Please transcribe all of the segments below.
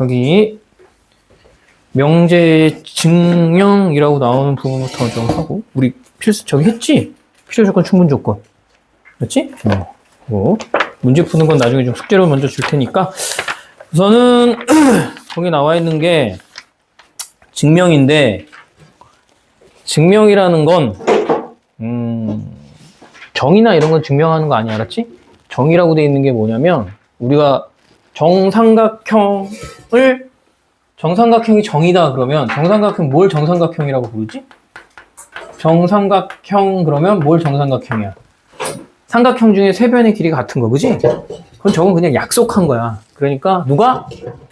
여기 명제 증명이라고 나오는 부분부터 좀 하고, 우리 필수 저기 했지? 필요 조건 충분 조건. 그렇지? 그리고 문제 푸는 건 나중에 좀 숙제로 먼저 줄 테니까, 우선은 거기 나와 있는 게 증명인데, 증명이라는 건 정의나 이런 건 증명하는 거 아니야, 알았지? 정의라고 돼 있는 게 뭐냐면, 우리가 정삼각형이 정이다 그러면, 정삼각형 뭘 정삼각형이라고 부르지? 정삼각형 그러면 뭘 정삼각형이야? 삼각형 중에 세 변의 길이가 같은 거, 그지? 그건 저건 그냥 약속한 거야. 그러니까 누가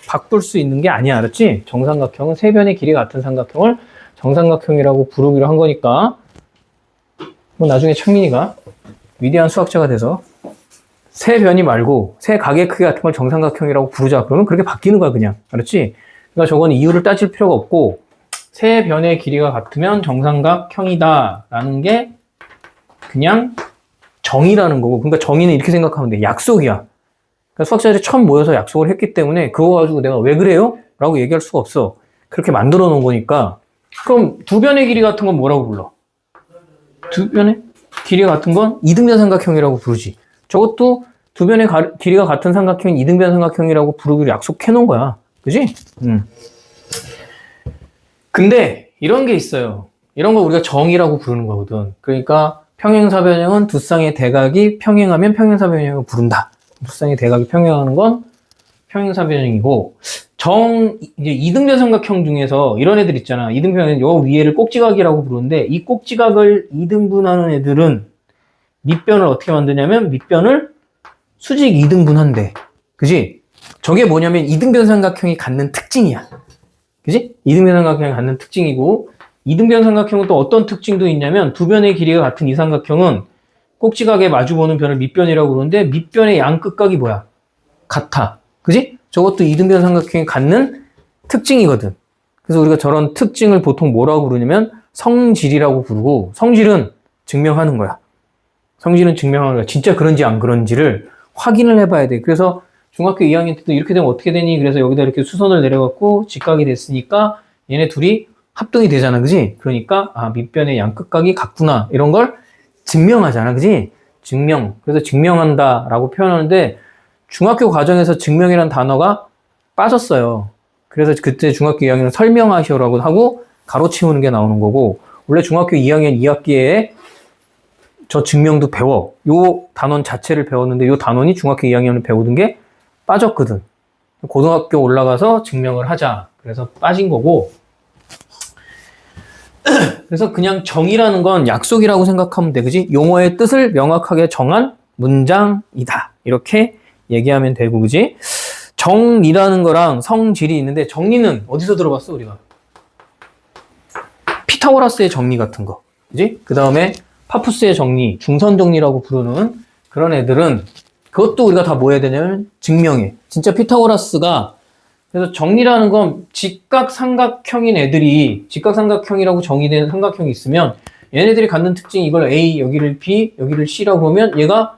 바꿀 수 있는 게 아니야, 알았지? 정삼각형은 세 변의 길이가 같은 삼각형을 정삼각형이라고 부르기로 한 거니까, 뭐 나중에 창민이가 위대한 수학자가 돼서 세 변이 말고 세 각의 크기 같은 걸 정삼각형이라고 부르자 그러면 그렇게 바뀌는 거야, 그냥. 알았지? 그러니까 저건 이유를 따질 필요가 없고, 세 변의 길이가 같으면 정삼각형이다 라는 게 그냥 정의라는 거고, 그러니까 정의는 이렇게 생각하면 돼. 약속이야. 그러니까 수학자들이 처음 모여서 약속을 했기 때문에 그거 가지고 내가 왜 그래요? 라고 얘기할 수가 없어. 그렇게 만들어 놓은 거니까. 그럼 두 변의 길이 같은 건 뭐라고 불러? 두 변의 길이가 같은 건 이등변 삼각형이라고 부르지. 저것도 두 변의 길이가 같은 삼각형은 이등변 삼각형이라고 부르기로 약속해 놓은 거야. 그지? 근데 이런 게 있어요. 이런 거 우리가 정의라고 부르는 거거든. 그러니까 평행사변형은 두 쌍의 대각이 평행하면 평행사변형을 부른다. 두 쌍의 대각이 평행하는 건 평행사변형이고, 이제 이등변 삼각형 중에서 이런 애들 있잖아. 이등변은 요 위에를 꼭지각이라고 부르는데, 이 꼭지각을 이등분하는 애들은 밑변을 어떻게 만드냐면 밑변을 수직 2등분한대. 그지? 저게 뭐냐면 이등변 삼각형이 갖는 특징이야. 그지? 이등변 삼각형이 갖는 특징이고, 이등변 삼각형은 또 어떤 특징도 있냐면, 두 변의 길이가 같은 이 삼각형은 꼭지각에 마주보는 변을 밑변이라고 그러는데, 밑변의 양 끝각이 뭐야? 같아. 그지? 저것도 이등변 삼각형이 갖는 특징이거든. 그래서 우리가 저런 특징을 보통 뭐라고 부르냐면 성질이라고 부르고, 성질은 증명하는 거야. 성질은 증명하는 거야. 진짜 그런지 안 그런지를 확인을 해봐야 돼. 그래서 중학교 2학년 때도 이렇게 되면 어떻게 되니? 그래서 여기다 이렇게 수선을 내려갖고 직각이 됐으니까 얘네 둘이 합동이 되잖아. 그지? 그러니까 밑변의 양 끝각이 같구나. 이런 걸 증명하잖아. 그지? 증명. 그래서 증명한다 라고 표현하는데, 중학교 과정에서 증명이라는 단어가 빠졌어요. 그래서 그때 중학교 2학년은 설명하시오라고 하고 가로치우는 게 나오는 거고, 원래 중학교 2학년 2학기에 저 증명도 배워. 요 단원 자체를 배웠는데, 요 단원이 중학교 2학년을 배우던 게 빠졌거든. 고등학교 올라가서 증명을 하자. 그래서 빠진 거고, 그래서 그냥 정의라는 건 약속이라고 생각하면 돼. 그지? 용어의 뜻을 명확하게 정한 문장이다. 이렇게 얘기하면 되고, 그지? 정의라는 거랑 성질이 있는데, 정리는 어디서 들어봤어, 우리가? 피타고라스의 정리 같은 거. 그지? 그 다음에 파푸스의 정리, 중선 정리라고 부르는 그런 애들은, 그것도 우리가 다 뭐 해야 되냐면 증명해. 진짜 피타고라스가, 그래서 정리라는 건 직각삼각형인 애들이, 직각삼각형이라고 정의된 삼각형이 있으면 얘네들이 갖는 특징이, 이걸 A, 여기를 B, 여기를 C라고 하면 얘가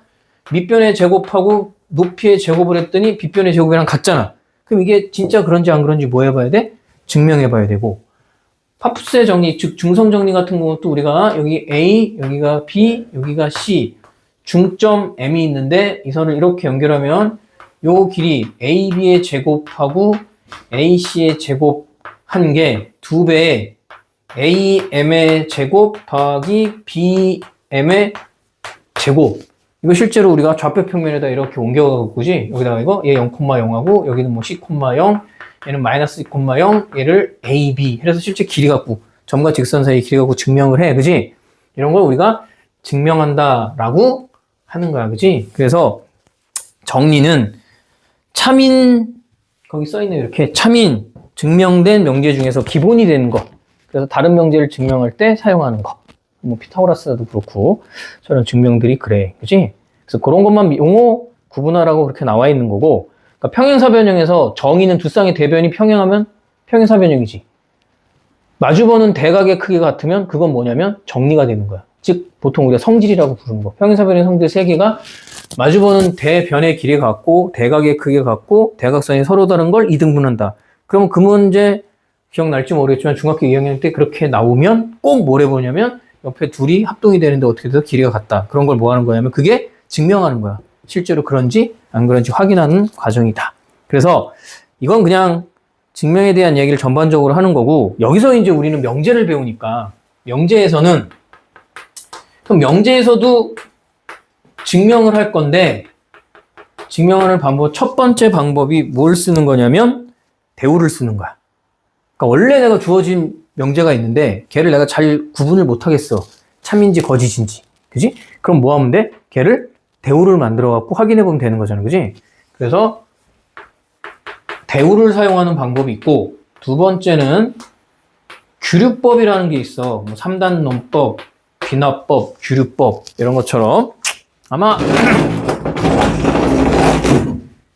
밑변의 제곱하고 높이의 제곱을 했더니 빗변의 제곱이랑 같잖아. 그럼 이게 진짜 그런지 안 그런지 뭐 해봐야 돼? 증명해봐야 되고, 파푸스의 정리, 즉 중선 정리 같은 것도 우리가 여기 A, 여기가 B, 여기가 C, 중점 M이 있는데 이 선을 이렇게 연결하면 요 길이 AB의 제곱하고 AC의 제곱 한 게 2배의 AM의 제곱 더하기 BM의 제곱. 이거 실제로 우리가 좌표 평면에다 이렇게 옮겨가고, 그지? 여기다가 이거 얘 0,0하고 여기는 뭐 C,0, 얘는 마이너스 2,0, 얘를 AB 해서 실제 길이 갖고, 점과 직선 사이 길이 갖고 증명을 해. 그지? 이런 걸 우리가 증명한다라고 하는 거야. 그지? 그래서 정리는 참인, 거기 써있네요. 이렇게 참인, 증명된 명제 중에서 기본이 되는 거. 그래서 다른 명제를 증명할 때 사용하는 거. 뭐 피타고라스도 그렇고 저런 증명들이 그래. 그지? 그래서 그런 것만 용어 구분하라고 그렇게 나와 있는 거고, 그러니까 평행사변형에서 정의는 두 쌍의 대변이 평행하면 평행사변형이지. 마주보는 대각의 크기가 같으면 그건 뭐냐면 정리가 되는 거야. 즉 보통 우리가 성질이라고 부르는 거. 평행사변의 성질 세 개가 마주보는 대변의 길이 같고 대각의 크기가 같고 대각선이 서로 다른 걸 이등분한다. 그러면 그 문제 기억날지 모르겠지만 중학교 2학년 때 그렇게 나오면 꼭 뭘 해보냐면 옆에 둘이 합동이 되는데 어떻게 돼서 길이가 같다. 그런 걸 뭐 하는 거냐면 그게 증명하는 거야. 실제로 그런지 안 그런지 확인하는 과정이다. 그래서 이건 그냥 증명에 대한 얘기를 전반적으로 하는 거고, 여기서 이제 우리는 명제를 배우니까 명제에서는 그럼 명제에서도 증명을 할 건데 증명하는 방법 첫 번째 방법이 뭘 쓰는 거냐면 대우를 쓰는 거야. 그러니까 원래 내가 주어진 명제가 있는데 걔를 내가 잘 구분을 못 하겠어. 참인지 거짓인지. 그지? 그럼 뭐 하면 돼? 걔를 대우를 만들어 갖고 확인해 보면 되는 거잖아. 그지? 그래서 대우를 사용하는 방법이 있고, 두 번째는 규류법이라는 게 있어. 뭐 3단 논법, 귀납법, 규류법 이런 것처럼 아마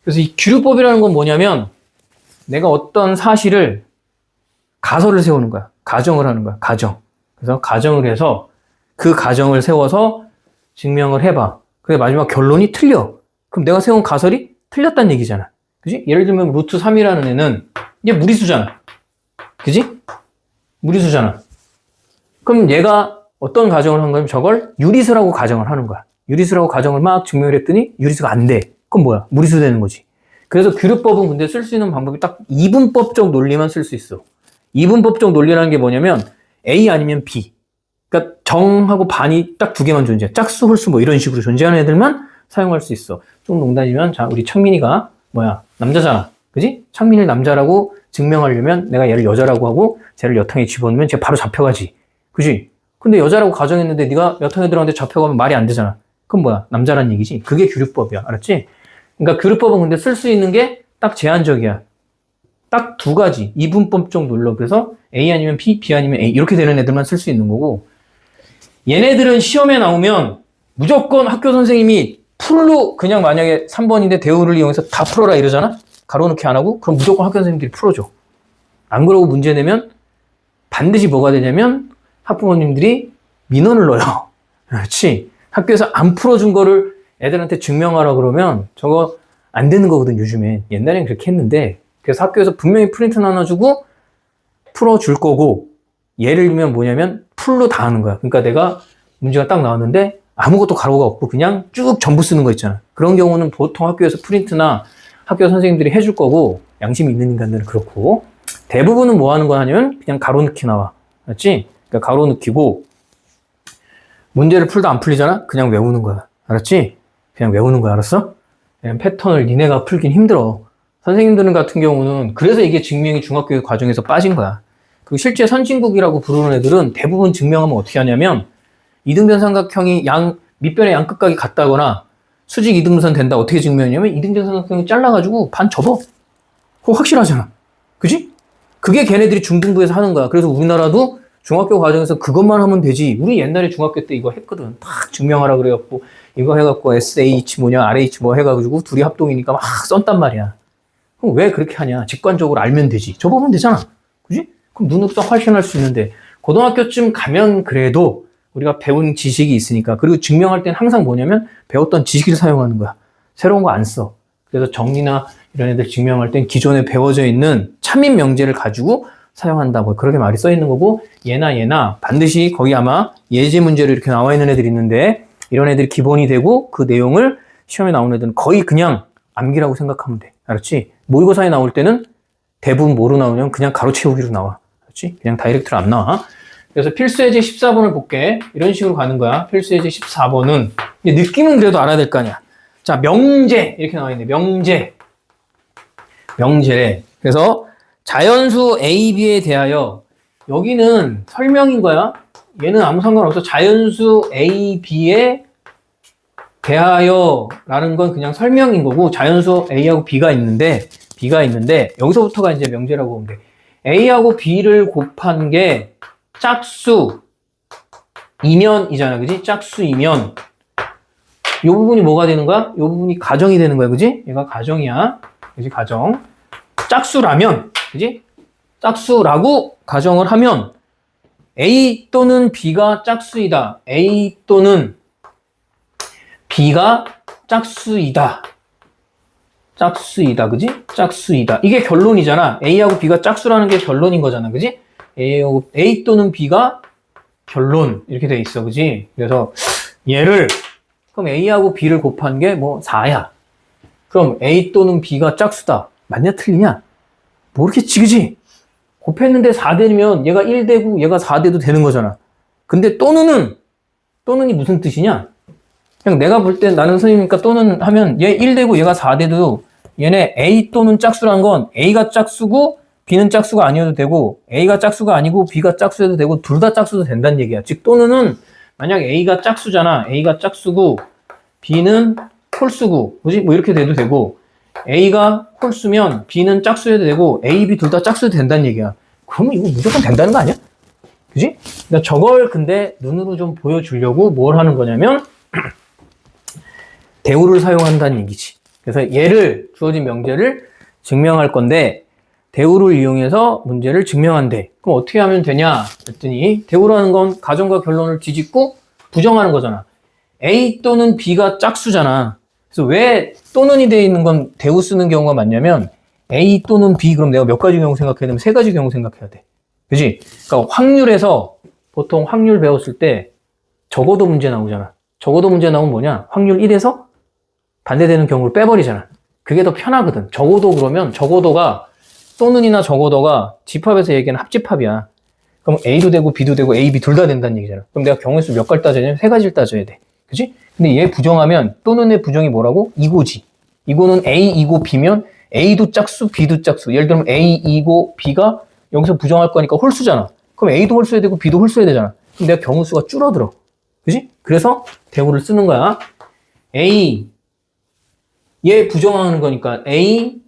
그래서 이 규류법이라는 건 뭐냐면 내가 어떤 사실을 가설을 세우는 거야. 가정을 하는 거야. 가정. 그래서 가정을 해서 그 가정을 세워서 증명을 해봐. 근데 마지막 결론이 틀려. 그럼 내가 세운 가설이 틀렸다는 얘기잖아. 그지? 예를 들면 루트 3이라는 애는 이게 무리수잖아. 그지? 무리수잖아. 그럼 얘가 어떤 가정을 한 거냐면 저걸 유리수라고 가정을 하는 거야. 유리수라고 가정을 막 증명을 했더니 유리수가 안 돼. 그럼 뭐야? 무리수 되는 거지. 그래서 규류법은 근데 쓸 수 있는 방법이 딱 이분법적 논리만 쓸 수 있어. 이분법적 논리라는 게 뭐냐면 A 아니면 B. 그러니까 정하고 반이 딱 두 개만 존재해. 짝수, 홀수 뭐 이런 식으로 존재하는 애들만 사용할 수 있어. 좀 농담이면 자, 우리 창민이가 뭐야? 남자잖아. 그지? 창민이를 남자라고 증명하려면 내가 얘를 여자라고 하고 쟤를 여탕에 집어넣으면 쟤 바로 잡혀가지. 그지? 근데 여자라고 가정했는데 네가 여탕에 들어갔는데 잡혀가면 말이 안 되잖아. 그럼 뭐야? 남자란 얘기지. 그게 규류법이야. 알았지? 그러니까 규류법은 근데 쓸 수 있는 게 딱 제한적이야. 딱 두 가지. 이분법적 논리. 그래서 A 아니면 B, B 아니면 A 이렇게 되는 애들만 쓸 수 있는 거고, 얘네들은 시험에 나오면 무조건 학교 선생님이 풀로 그냥 만약에 3번인데 대우를 이용해서 다 풀어라 이러잖아? 가로넣기 안 하고? 그럼 무조건 학교 선생님들이 풀어줘. 안 그러고 문제 내면 반드시 뭐가 되냐면 학부모님들이 민원을 넣어요. 그렇지? 학교에서 안 풀어준 거를 애들한테 증명하라 그러면 저거 안 되는 거거든, 요즘엔. 옛날엔 그렇게 했는데. 그래서 학교에서 분명히 프린트 나눠주고 풀어줄 거고, 예를 들면 뭐냐면 풀로 다 하는 거야. 그러니까 내가 문제가 딱 나왔는데 아무것도 가로가 없고 그냥 쭉 전부 쓰는 거 있잖아. 그런 경우는 보통 학교에서 프린트나 학교 선생님들이 해줄 거고, 양심이 있는 인간들은 그렇고, 대부분은 뭐 하는 거 하냐면 그냥 가로넣기 나와. 알았지? 그러니까 가로넣기고, 문제를 풀다 안 풀리잖아? 그냥 외우는 거야. 알았지? 그냥 외우는 거야. 알았어? 그냥 패턴을 니네가 풀긴 힘들어. 선생님들 같은 경우는 그래서 이게 증명이 중학교 과정에서 빠진 거야. 그리고 실제 선진국이라고 부르는 애들은 대부분 증명하면 어떻게 하냐면 이등변 삼각형이 밑변의 양끝각이 같다거나 수직 이등분선 된다. 어떻게 증명하냐면 이등변 삼각형이 잘라가지고 반 접어. 그거 확실하잖아. 그지? 그게 걔네들이 중등부에서 하는 거야. 그래서 우리나라도 중학교 과정에서 그것만 하면 되지. 우리 옛날에 중학교 때 이거 했거든. 딱 증명하라 그래갖고 이거 해갖고 SH 뭐냐 RH 뭐 해가지고 둘이 합동이니까 막 썼단 말이야. 그럼 왜 그렇게 하냐? 직관적으로 알면 되지. 접으면 되잖아. 그지? 그럼 눈으로 딱 확신할 수 있는데 고등학교쯤 가면 그래도 우리가 배운 지식이 있으니까. 그리고 증명할 때는 항상 뭐냐면 배웠던 지식을 사용하는 거야. 새로운 거 안 써. 그래서 정리나 이런 애들 증명할 땐 기존에 배워져 있는 참인 명제를 가지고 사용한다. 뭐 그렇게 말이 써 있는 거고, 얘나 반드시 거기 아마 예제 문제로 이렇게 나와 있는 애들이 있는데 이런 애들이 기본이 되고 그 내용을 시험에 나오는 애들은 거의 그냥 암기라고 생각하면 돼. 알았지? 모의고사에 나올 때는 대부분 뭐로 나오냐면 그냥 가로 채우기로 나와. 알았지? 그냥 다이렉트로 안 나와. 그래서 필수예제 14번을 볼게. 이런 식으로 가는 거야. 필수예제 14번은 느낌은 그래도 알아야 될 거 아니야. 자, 명제 이렇게 나와 있네. 명제래. 그래서 자연수 A, B에 대하여, 여기는 설명인 거야. 얘는 아무 상관없어. 자연수 A, B에 대하여라는 건 그냥 설명인 거고, 자연수 A하고 B가 있는데 여기서부터가 이제 명제라고 보면 돼. A하고 B를 곱한 게 짝수 이면이잖아. 그지? 짝수 이면. 이 부분이 뭐가 되는 거야? 이 부분이 가정이 되는 거야. 그지? 얘가 가정이야. 그지? 가정. 짝수라면, 그지? 짝수라고 가정을 하면 A 또는 B가 짝수이다. A 또는 B가 짝수이다. 짝수이다. 그지? 짝수이다. 이게 결론이잖아. A하고 B가 짝수라는 게 결론인 거잖아. 그지? A 또는 B가 결론. 이렇게 돼 있어. 그지? 그래서 얘를 그럼 A하고 B를 곱한 게 뭐 4야. 그럼 A 또는 B가 짝수다. 맞냐 틀리냐? 모르겠지. 그지? 곱했는데 4되면 얘가 1되고 얘가 4돼도 되는 거잖아. 근데 또는이 무슨 뜻이냐? 그냥 내가 볼 때 나는 선생님이니까 또는 하면 얘 1되고 얘가 4돼도 얘네 A 또는 짝수란 건 A가 짝수고 B는 짝수가 아니어도 되고 A가 짝수가 아니고 B가 짝수여도 되고 둘 다 짝수도 된다는 얘기야. 즉 또는은 만약 A가 짝수잖아. A가 짝수고 B는 홀수고 그지? 뭐 이렇게 돼도 되고 A가 홀수면 B는 짝수여도 되고 A, B 둘 다 짝수여도 된다는 얘기야. 그러면 이거 무조건 된다는 거 아니야? 그지? 그러니까 저걸 근데 눈으로 좀 보여주려고 뭘 하는 거냐면 대우를 사용한다는 얘기지. 그래서 얘를 주어진 명제를 증명할 건데 대우를 이용해서 문제를 증명한대. 그럼 어떻게 하면 되냐? 그랬더니 대우라는 건 가정과 결론을 뒤집고 부정하는 거잖아. A 또는 B가 짝수잖아. 그래서 왜 또는이 되어 있는 건 대우 쓰는 경우가 많냐면 A 또는 B 그럼 내가 몇 가지 경우 생각해야 되면 세 가지 경우 생각해야 돼. 그지? 그러니까 확률에서 보통 확률 배웠을 때 적어도 문제 나오잖아. 적어도 문제 나오면 뭐냐? 확률 1에서 반대되는 경우를 빼버리잖아. 그게 더 편하거든. 적어도 그러면 적어도가 또는이나 적어도가 집합에서 얘기하는 합집합이야. 그럼 A도 되고 B도 되고 A, B 둘 다 된다는 얘기잖아. 그럼 내가 경우의 수 몇 가지 따져야 되냐면 세 가지를 따져야 돼. 그치? 근데 얘 부정하면 또는의 부정이 뭐라고? 이고지. 이고는 A, 이고 B면 A도 짝수, B도 짝수. 예를 들면 A, 이고 B가 여기서 부정할 거니까 홀수잖아. 그럼 A도 홀수해야 되고 B도 홀수해야 되잖아. 그럼 내가 경우 수가 줄어들어. 그치? 그래서 대우를 쓰는 거야. A, 얘 부정하는 거니까 A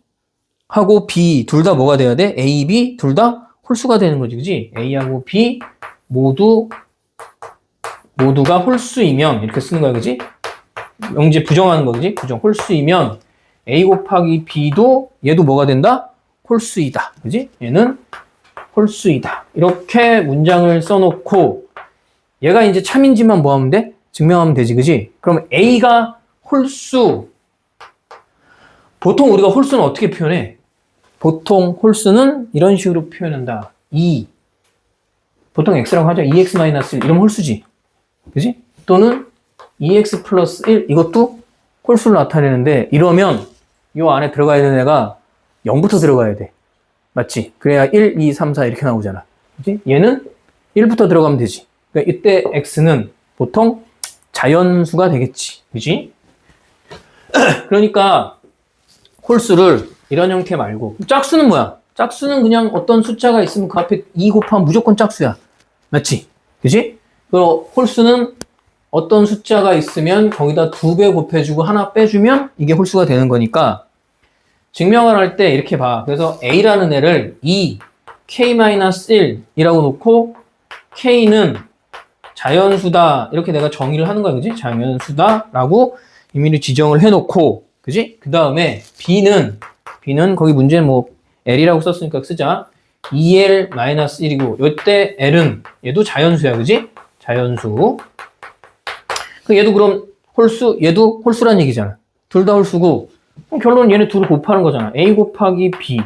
하고 B 둘 다 뭐가 돼야 돼? A, B 둘 다 홀수가 되는 거지. 그치? A하고 B 모두가 홀수이면 이렇게 쓰는 거야. 그치? 명제 부정하는 거지. 부정 홀수이면 A 곱하기 B도 얘도 뭐가 된다? 홀수이다. 그지? 얘는 홀수이다. 이렇게 문장을 써놓고 얘가 이제 참인지만 뭐 하면 돼? 증명하면 되지. 그지? 그럼 A가 홀수. 보통 우리가 홀수는 어떻게 표현해? 보통 홀수는 이런 식으로 표현한다. 2. 보통 x라고 하죠. 2x-1 이러면 홀수지. 그지? 또는 2x 플러스 1 이것도 홀수를 나타내는데 이러면 이 안에 들어가야 되는 애가 0부터 들어가야 돼. 맞지? 그래야 1, 2, 3, 4 이렇게 나오잖아. 그치? 얘는 1부터 들어가면 되지. 그러니까 이때 x는 보통 자연수가 되겠지. 그지? 그러니까 홀수를 이런 형태 말고 짝수는 뭐야? 짝수는 그냥 어떤 숫자가 있으면 그 앞에 2 곱하면 무조건 짝수야. 맞지? 그지? 그리고 홀수는 어떤 숫자가 있으면 거기다 2배 곱해주고 하나 빼주면 이게 홀수가 되는 거니까 증명을 할 때 이렇게 봐. 그래서 A라는 애를 2, K-1이라고 놓고 K는 자연수다. 이렇게 내가 정의를 하는 거야. 그지? 자연수다라고 임의로 지정을 해놓고 그지? 그 다음에 B는 거기 문제는 뭐 L이라고 썼으니까 쓰자. 2L-1이고 이때 L은 얘도 자연수야. 그지? 자연수. 얘도 그럼 홀수, 얘도 홀수란 얘기잖아. 둘 다 홀수고 그럼 결론은 얘네 둘을 곱하는 거잖아. A 곱하기 B.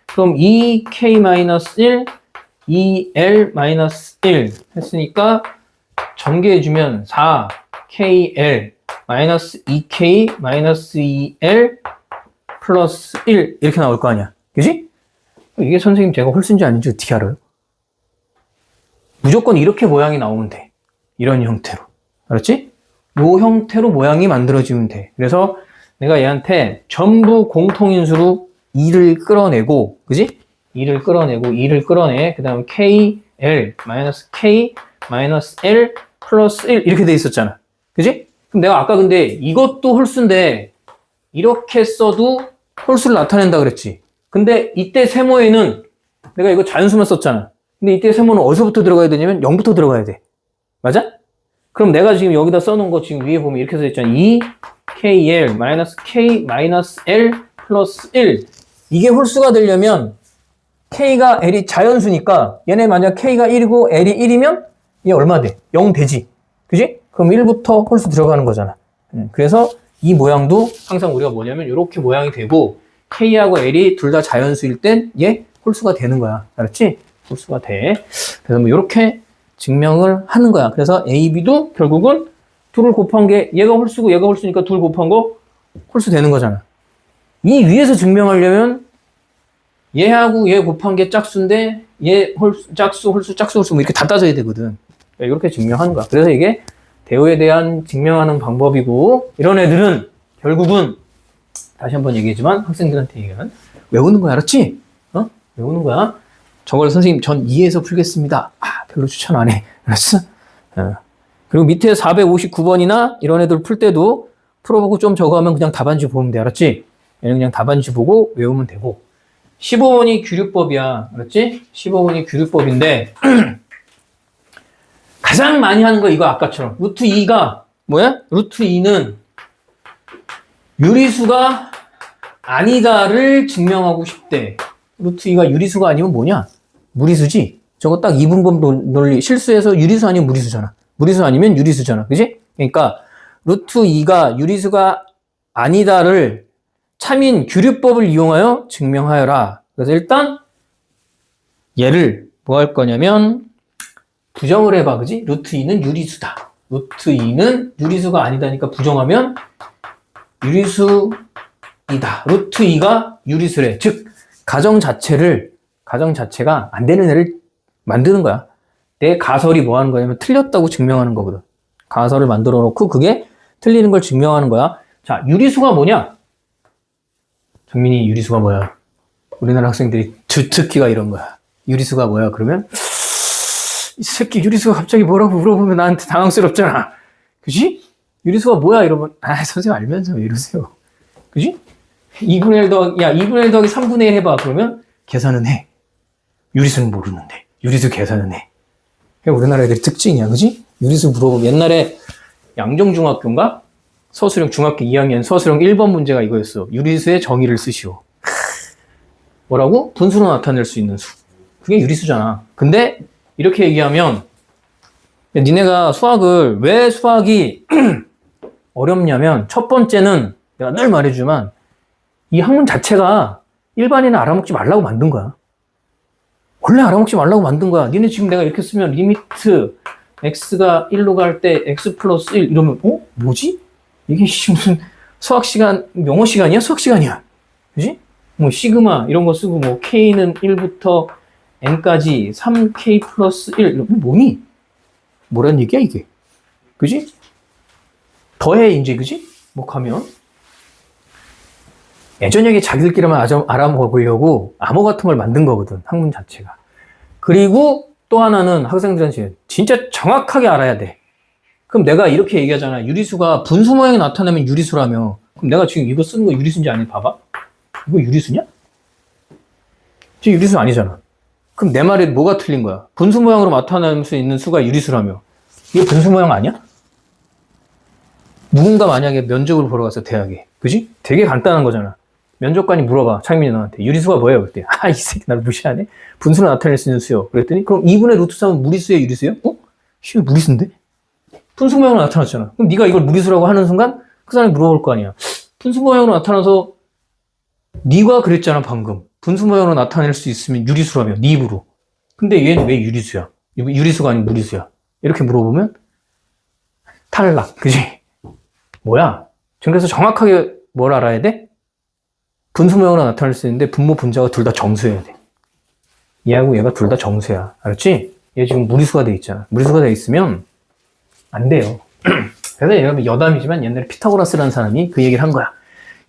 그럼 2K-1, 2L-1 했으니까 전개해주면 4KL 마이너스 2K 마이너스 2L 플러스 1 이렇게 나올 거 아니야. 그지? 이게 선생님 제가 홀수인지 아닌지 어떻게 알아요? 무조건 이렇게 모양이 나오면 돼. 이런 형태로. 알았지? 요 형태로 모양이 만들어지면 돼. 그래서 내가 얘한테 전부 공통인수로 2를 끌어내고, 그지? 2를 끌어내. 그 다음에 KL, 마이너스 K, 마이너스 L, 플러스 1 이렇게 돼 있었잖아. 그지? 그럼 내가 아까 근데 이것도 홀수인데 이렇게 써도 홀수를 나타낸다 그랬지. 근데 이때 세모에는 내가 이거 자연수만 썼잖아. 근데 이때 세모는 어디서부터 들어가야 되냐면 0부터 들어가야 돼. 맞아? 그럼 내가 지금 여기다 써놓은 거 지금 위에 보면 이렇게 써있잖아. 2KL 마이너스 K 마이너스 L 플러스 1 이게 홀수가 되려면 K가 L이 자연수니까 얘네 만약 K가 1이고 L이 1이면 얘 얼마 돼? 0 되지. 그지? 그럼 1부터 홀수 들어가는 거잖아. 그래서 이 모양도 항상 우리가 뭐냐면 이렇게 모양이 되고 K하고 L이 둘 다 자연수일 땐 얘 홀수가 되는 거야. 알았지? 홀수가 돼. 그래서 뭐 이렇게 증명을 하는 거야. 그래서 A, B도 결국은 둘을 곱한 게 얘가 홀수고 얘가 홀수니까 둘 곱한 거 홀수 되는 거잖아. 이 위에서 증명하려면 얘하고 얘 곱한 게 짝수인데 얘 홀수, 짝수, 홀수, 짝수, 홀수 뭐 이렇게 다 따져야 되거든. 이렇게 증명하는 거야. 그래서 이게 대우에 대한 증명하는 방법이고 이런 애들은 결국은 다시 한번 얘기했지만 학생들한테 얘기하면 외우는 거야. 알았지? 외우는 거야. 저걸 선생님 전 2에서 풀겠습니다. 별로 추천 안 해. 알았어? 그리고 밑에 459번이나 이런 애들 풀 때도 풀어보고 좀 저거 하면 그냥 답안지 보면 돼. 알았지? 얘는 그냥 답안지 보고 외우면 되고 15번이 규律법이야. 알았지? 15번이 규律법인데 가장 많이 하는 거 이거 아까처럼 루트 2가 뭐야? 루트 2는 유리수가 아니다를 증명하고 싶대. 루트 2가 유리수가 아니면 뭐냐? 무리수지? 저거 딱 이분법 논리. 실수해서 유리수 아니면 무리수잖아. 무리수 아니면 유리수잖아. 그지? 그러니까 루트 2가 유리수가 아니다를 참인 규律법을 이용하여 증명하여라. 그래서 일단 얘를 뭐 할 거냐면 부정을 해봐. 그지? 루트 2는 유리수다. 루트 2는 유리수가 아니다니까 부정하면 유리수이다. 루트 2가 유리수래. 즉 가정 자체가 안 되는 애를 만드는 거야. 내 가설이 뭐 하는 거냐면 틀렸다고 증명하는 거거든. 가설을 만들어 놓고 그게 틀리는 걸 증명하는 거야. 자, 유리수가 뭐냐? 정민이 유리수가 뭐야? 우리나라 학생들이 주특기가 이런 거야. 유리수가 뭐야? 그러면 이 새끼 유리수가 갑자기 뭐라고 물어보면 나한테 당황스럽잖아. 그지? 유리수가 뭐야? 이러면 선생님 알면서 왜 이러세요? 그지? 2분의 1 더하기 3분의 1 해봐. 그러면 계산은 해. 유리수는 모르는데. 유리수 계산은 해. 그게 우리나라 애들의 특징이야. 그지? 유리수 물어보면 옛날에 양정중학교인가? 서술형 중학교 2학년 서술형 1번 문제가 이거였어. 유리수의 정의를 쓰시오. 뭐라고? 분수로 나타낼 수 있는 수. 그게 유리수잖아. 근데 이렇게 얘기하면 니네가 수학을 왜 수학이 어렵냐면 첫 번째는 내가 늘 말해주지만 이 학문 자체가 일반인은 알아먹지 말라고 만든 거야. 원래 알아먹지 말라고 만든 거야. 니네 지금 내가 이렇게 쓰면 리미트 x가 1로 갈 때 x 플러스 1 이러면 뭐지? 이게 무슨 수학 시간, 영어 시간이야? 수학 시간이야. 그지? 뭐 시그마 이런 거 쓰고 뭐 k는 1부터 n까지 3k 플러스 1 이러면 뭐니? 뭐란 얘기야 이게? 그지? 더해 이제 그지? 뭐 하면 예전에 자기들끼리만 알아먹으려고 암호 같은 걸 만든 거거든. 학문 자체가. 그리고 또 하나는 학생들한테 진짜 정확하게 알아야 돼. 그럼 내가 이렇게 얘기하잖아. 유리수가 분수 모양이 나타나면 유리수라며. 그럼 내가 지금 이거 쓰는 거 유리수인지 아닌지 봐봐. 이거 유리수냐? 지금 유리수 아니잖아. 그럼 내 말에 뭐가 틀린 거야? 분수 모양으로 나타날 수 있는 수가 유리수라며. 이게 분수 모양 아니야? 누군가 만약에 면접을 보러 갔어, 대학에. 그지? 되게 간단한 거잖아. 면접관이 물어봐, 창민이 너한테. 유리수가 뭐예요? 그랬더니, 이 새끼 나를 무시하네? 분수로 나타낼 수 있는 수요. 그랬더니, 그럼 2분의 루트 3은 무리수예요, 유리수예요? 이거 무리수인데? 분수 모양으로 나타났잖아. 그럼 네가 이걸 무리수라고 하는 순간 그 사람이 물어볼 거 아니야. 분수 모양으로 나타나서 네가 그랬잖아, 방금. 분수 모양으로 나타낼 수 있으면 유리수라며, 네 입으로. 근데 얘는 왜 유리수야? 유리수가 아닌 무리수야. 이렇게 물어보면 탈락, 그지? 뭐야? 지금 그래서 정확하게 뭘 알아야 돼? 분수 모양으로 나타낼 수 있는데 분모 분자가 둘 다 정수여야 돼. 얘하고 얘가 둘 다 정수야. 알았지? 얘 지금 무리수가 돼 있잖아. 무리수가 돼 있으면 안 돼요. 그래서 얘가 여담이지만 옛날에 피타고라스라는 사람이 그 얘기를 한 거야.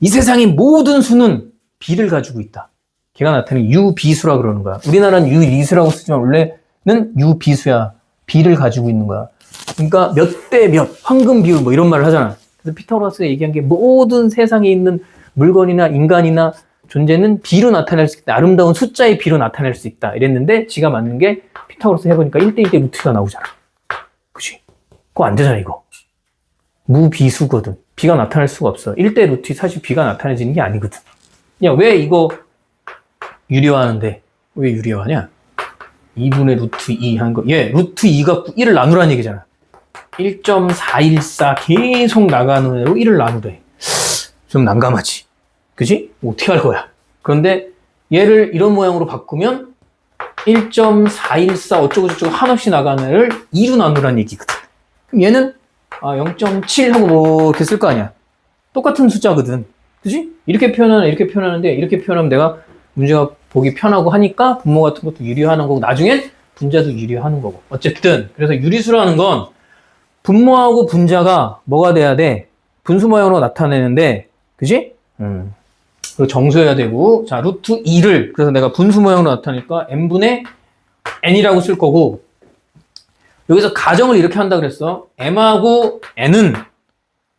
이 세상의 모든 수는 B를 가지고 있다. 걔가 나타내는 U비수라 그러는 거야. 우리나라는 U리수라고 쓰지만 원래는 U비수야. B를 가지고 있는 거야. 그러니까 몇 대 몇, 황금 비율 뭐 이런 말을 하잖아. 그래서 피타고라스가 얘기한 게 모든 세상에 있는 물건이나 인간이나 존재는 B로 나타낼 수 있다. 아름다운 숫자의 B로 나타낼 수 있다. 이랬는데 지가 맞는 게 피타고라스 해보니까 1대 1대 루트가 나오잖아. 그치? 그거 안 되잖아 이거. 무비수거든. B가 나타날 수가 없어. 1대 루트 사실 B가 나타내지는 게 아니거든. 야, 왜 이거 유리화하는데 왜 유리화하냐? 2분의 루트 2 한 거. 얘 루트 2 갖고 1을 나누라는 얘기잖아. 1.414 계속 나가는 애로 1을 나누래. 좀 난감하지. 그지? 어떻게 할 거야? 그런데 얘를 이런 모양으로 바꾸면 1.414 어쩌고저쩌고 한없이 나가는 애를 2로 나누라는 얘기거든. 그럼 얘는 0.7 하고 뭐 이렇게 쓸 거 아니야. 똑같은 숫자거든. 그지? 이렇게 표현하는데 이렇게 표현하면 내가 문제가 보기 편하고 하니까 분모 같은 것도 유리화하는 거고 나중엔 분자도 유리화하는 거고. 어쨌든 그래서 유리수라는 건 분모하고 분자가 뭐가 돼야 돼? 분수 모양으로 나타내는데 그지? 그리고 정수해야 되고 자 루트 2를 그래서 내가 분수 모양으로 나타내니까 n분의 n이라고 쓸 거고 여기서 가정을 이렇게 한다 그랬어. m하고 n은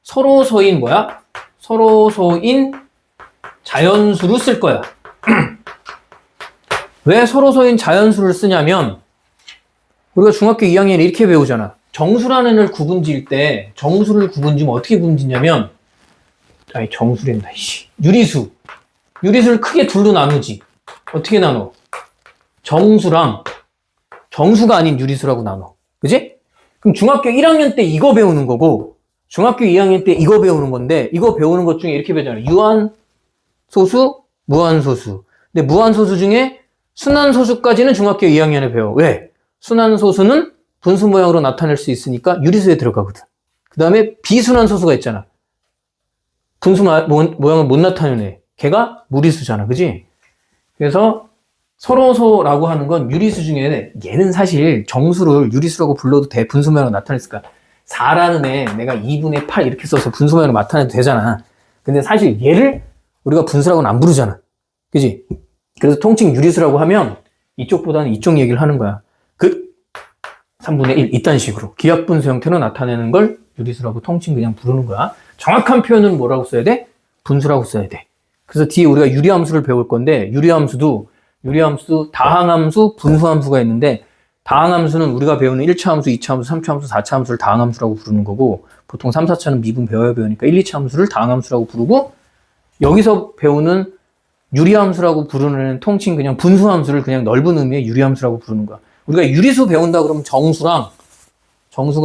서로서인 뭐야? 서로서인 자연수로 쓸 거야. 왜 서로서인 자연수를 쓰냐면 우리가 중학교 2학년에 이렇게 배우잖아. 정수라는 애를 구분지을 때 정수를 구분지면 어떻게 구분지냐면 정수랜다. 유리수를 크게 둘로 나누지. 어떻게 나눠? 정수랑 정수가 아닌 유리수라고 나눠. 그지? 그럼 중학교 1학년 때 이거 배우는 거고 중학교 2학년 때 이거 배우는 건데 이거 배우는 것 중에 이렇게 배우잖아. 유한소수, 무한소수. 근데 무한소수 중에 순환소수까지는 중학교 2학년에 배워. 왜? 순환소수는 분수 모양으로 나타낼 수 있으니까 유리수에 들어가거든. 그 다음에 비순환소수가 있잖아. 분수 모양을 못 나타내는 애. 걔가 무리수잖아. 그지? 그래서 서로서라고 하는 건 유리수 중에 얘는 사실 정수를 유리수라고 불러도 돼. 분수 모양으로 나타냈을까? 4라는 애 내가 2분의 8 이렇게 써서 분수 모양으로 나타내도 되잖아. 근데 사실 얘를 우리가 분수라고는 안 부르잖아. 그지? 그래서 통칭 유리수라고 하면 이쪽보다는 이쪽 얘기를 하는 거야. 3분의 1 이딴 식으로 기하분수 형태로 나타내는 걸 유리수라고 통칭 그냥 부르는 거야. 정확한 표현은 뭐라고 써야 돼? 분수라고 써야 돼. 그래서 뒤에 우리가 유리함수를 배울 건데 유리함수 다항함수, 분수함수가 있는데 다항함수는 우리가 배우는 1차 함수, 2차 함수, 3차 함수, 4차 함수를 다항함수라고 부르는 거고 보통 3, 4차는 미분 배워야 배우니까 1, 2차 함수를 다항함수라고 부르고 여기서 배우는 유리함수라고 부르는 통칭 그냥 분수함수를 그냥 넓은 의미의 유리함수라고 부르는 거야. 우리가 유리수 배운다 그러면 정수가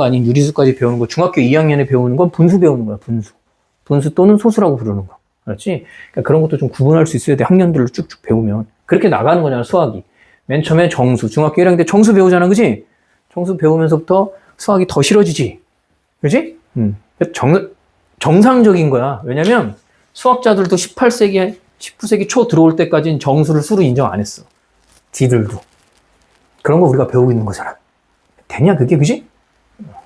아닌 유리수까지 배우는 거 중학교 2학년에 배우는 건 분수 배우는 거야. 분수 또는 소수라고 부르는 거. 그렇지? 그러니까 그런 것도 좀 구분할 수 있어야 돼. 학년들로 쭉쭉 배우면. 그렇게 나가는 거잖아, 수학이. 맨 처음에 정수. 중학교 1학년 때 정수 배우잖아, 그지? 정수 배우면서부터 수학이 더 싫어지지. 그지? 정상적인 거야. 왜냐면 수학자들도 18세기, 19세기 초 들어올 때까지는 정수를 수로 인정 안 했어. 지들도. 그런 거 우리가 배우고 있는 거잖아. 되냐, 그게, 그지?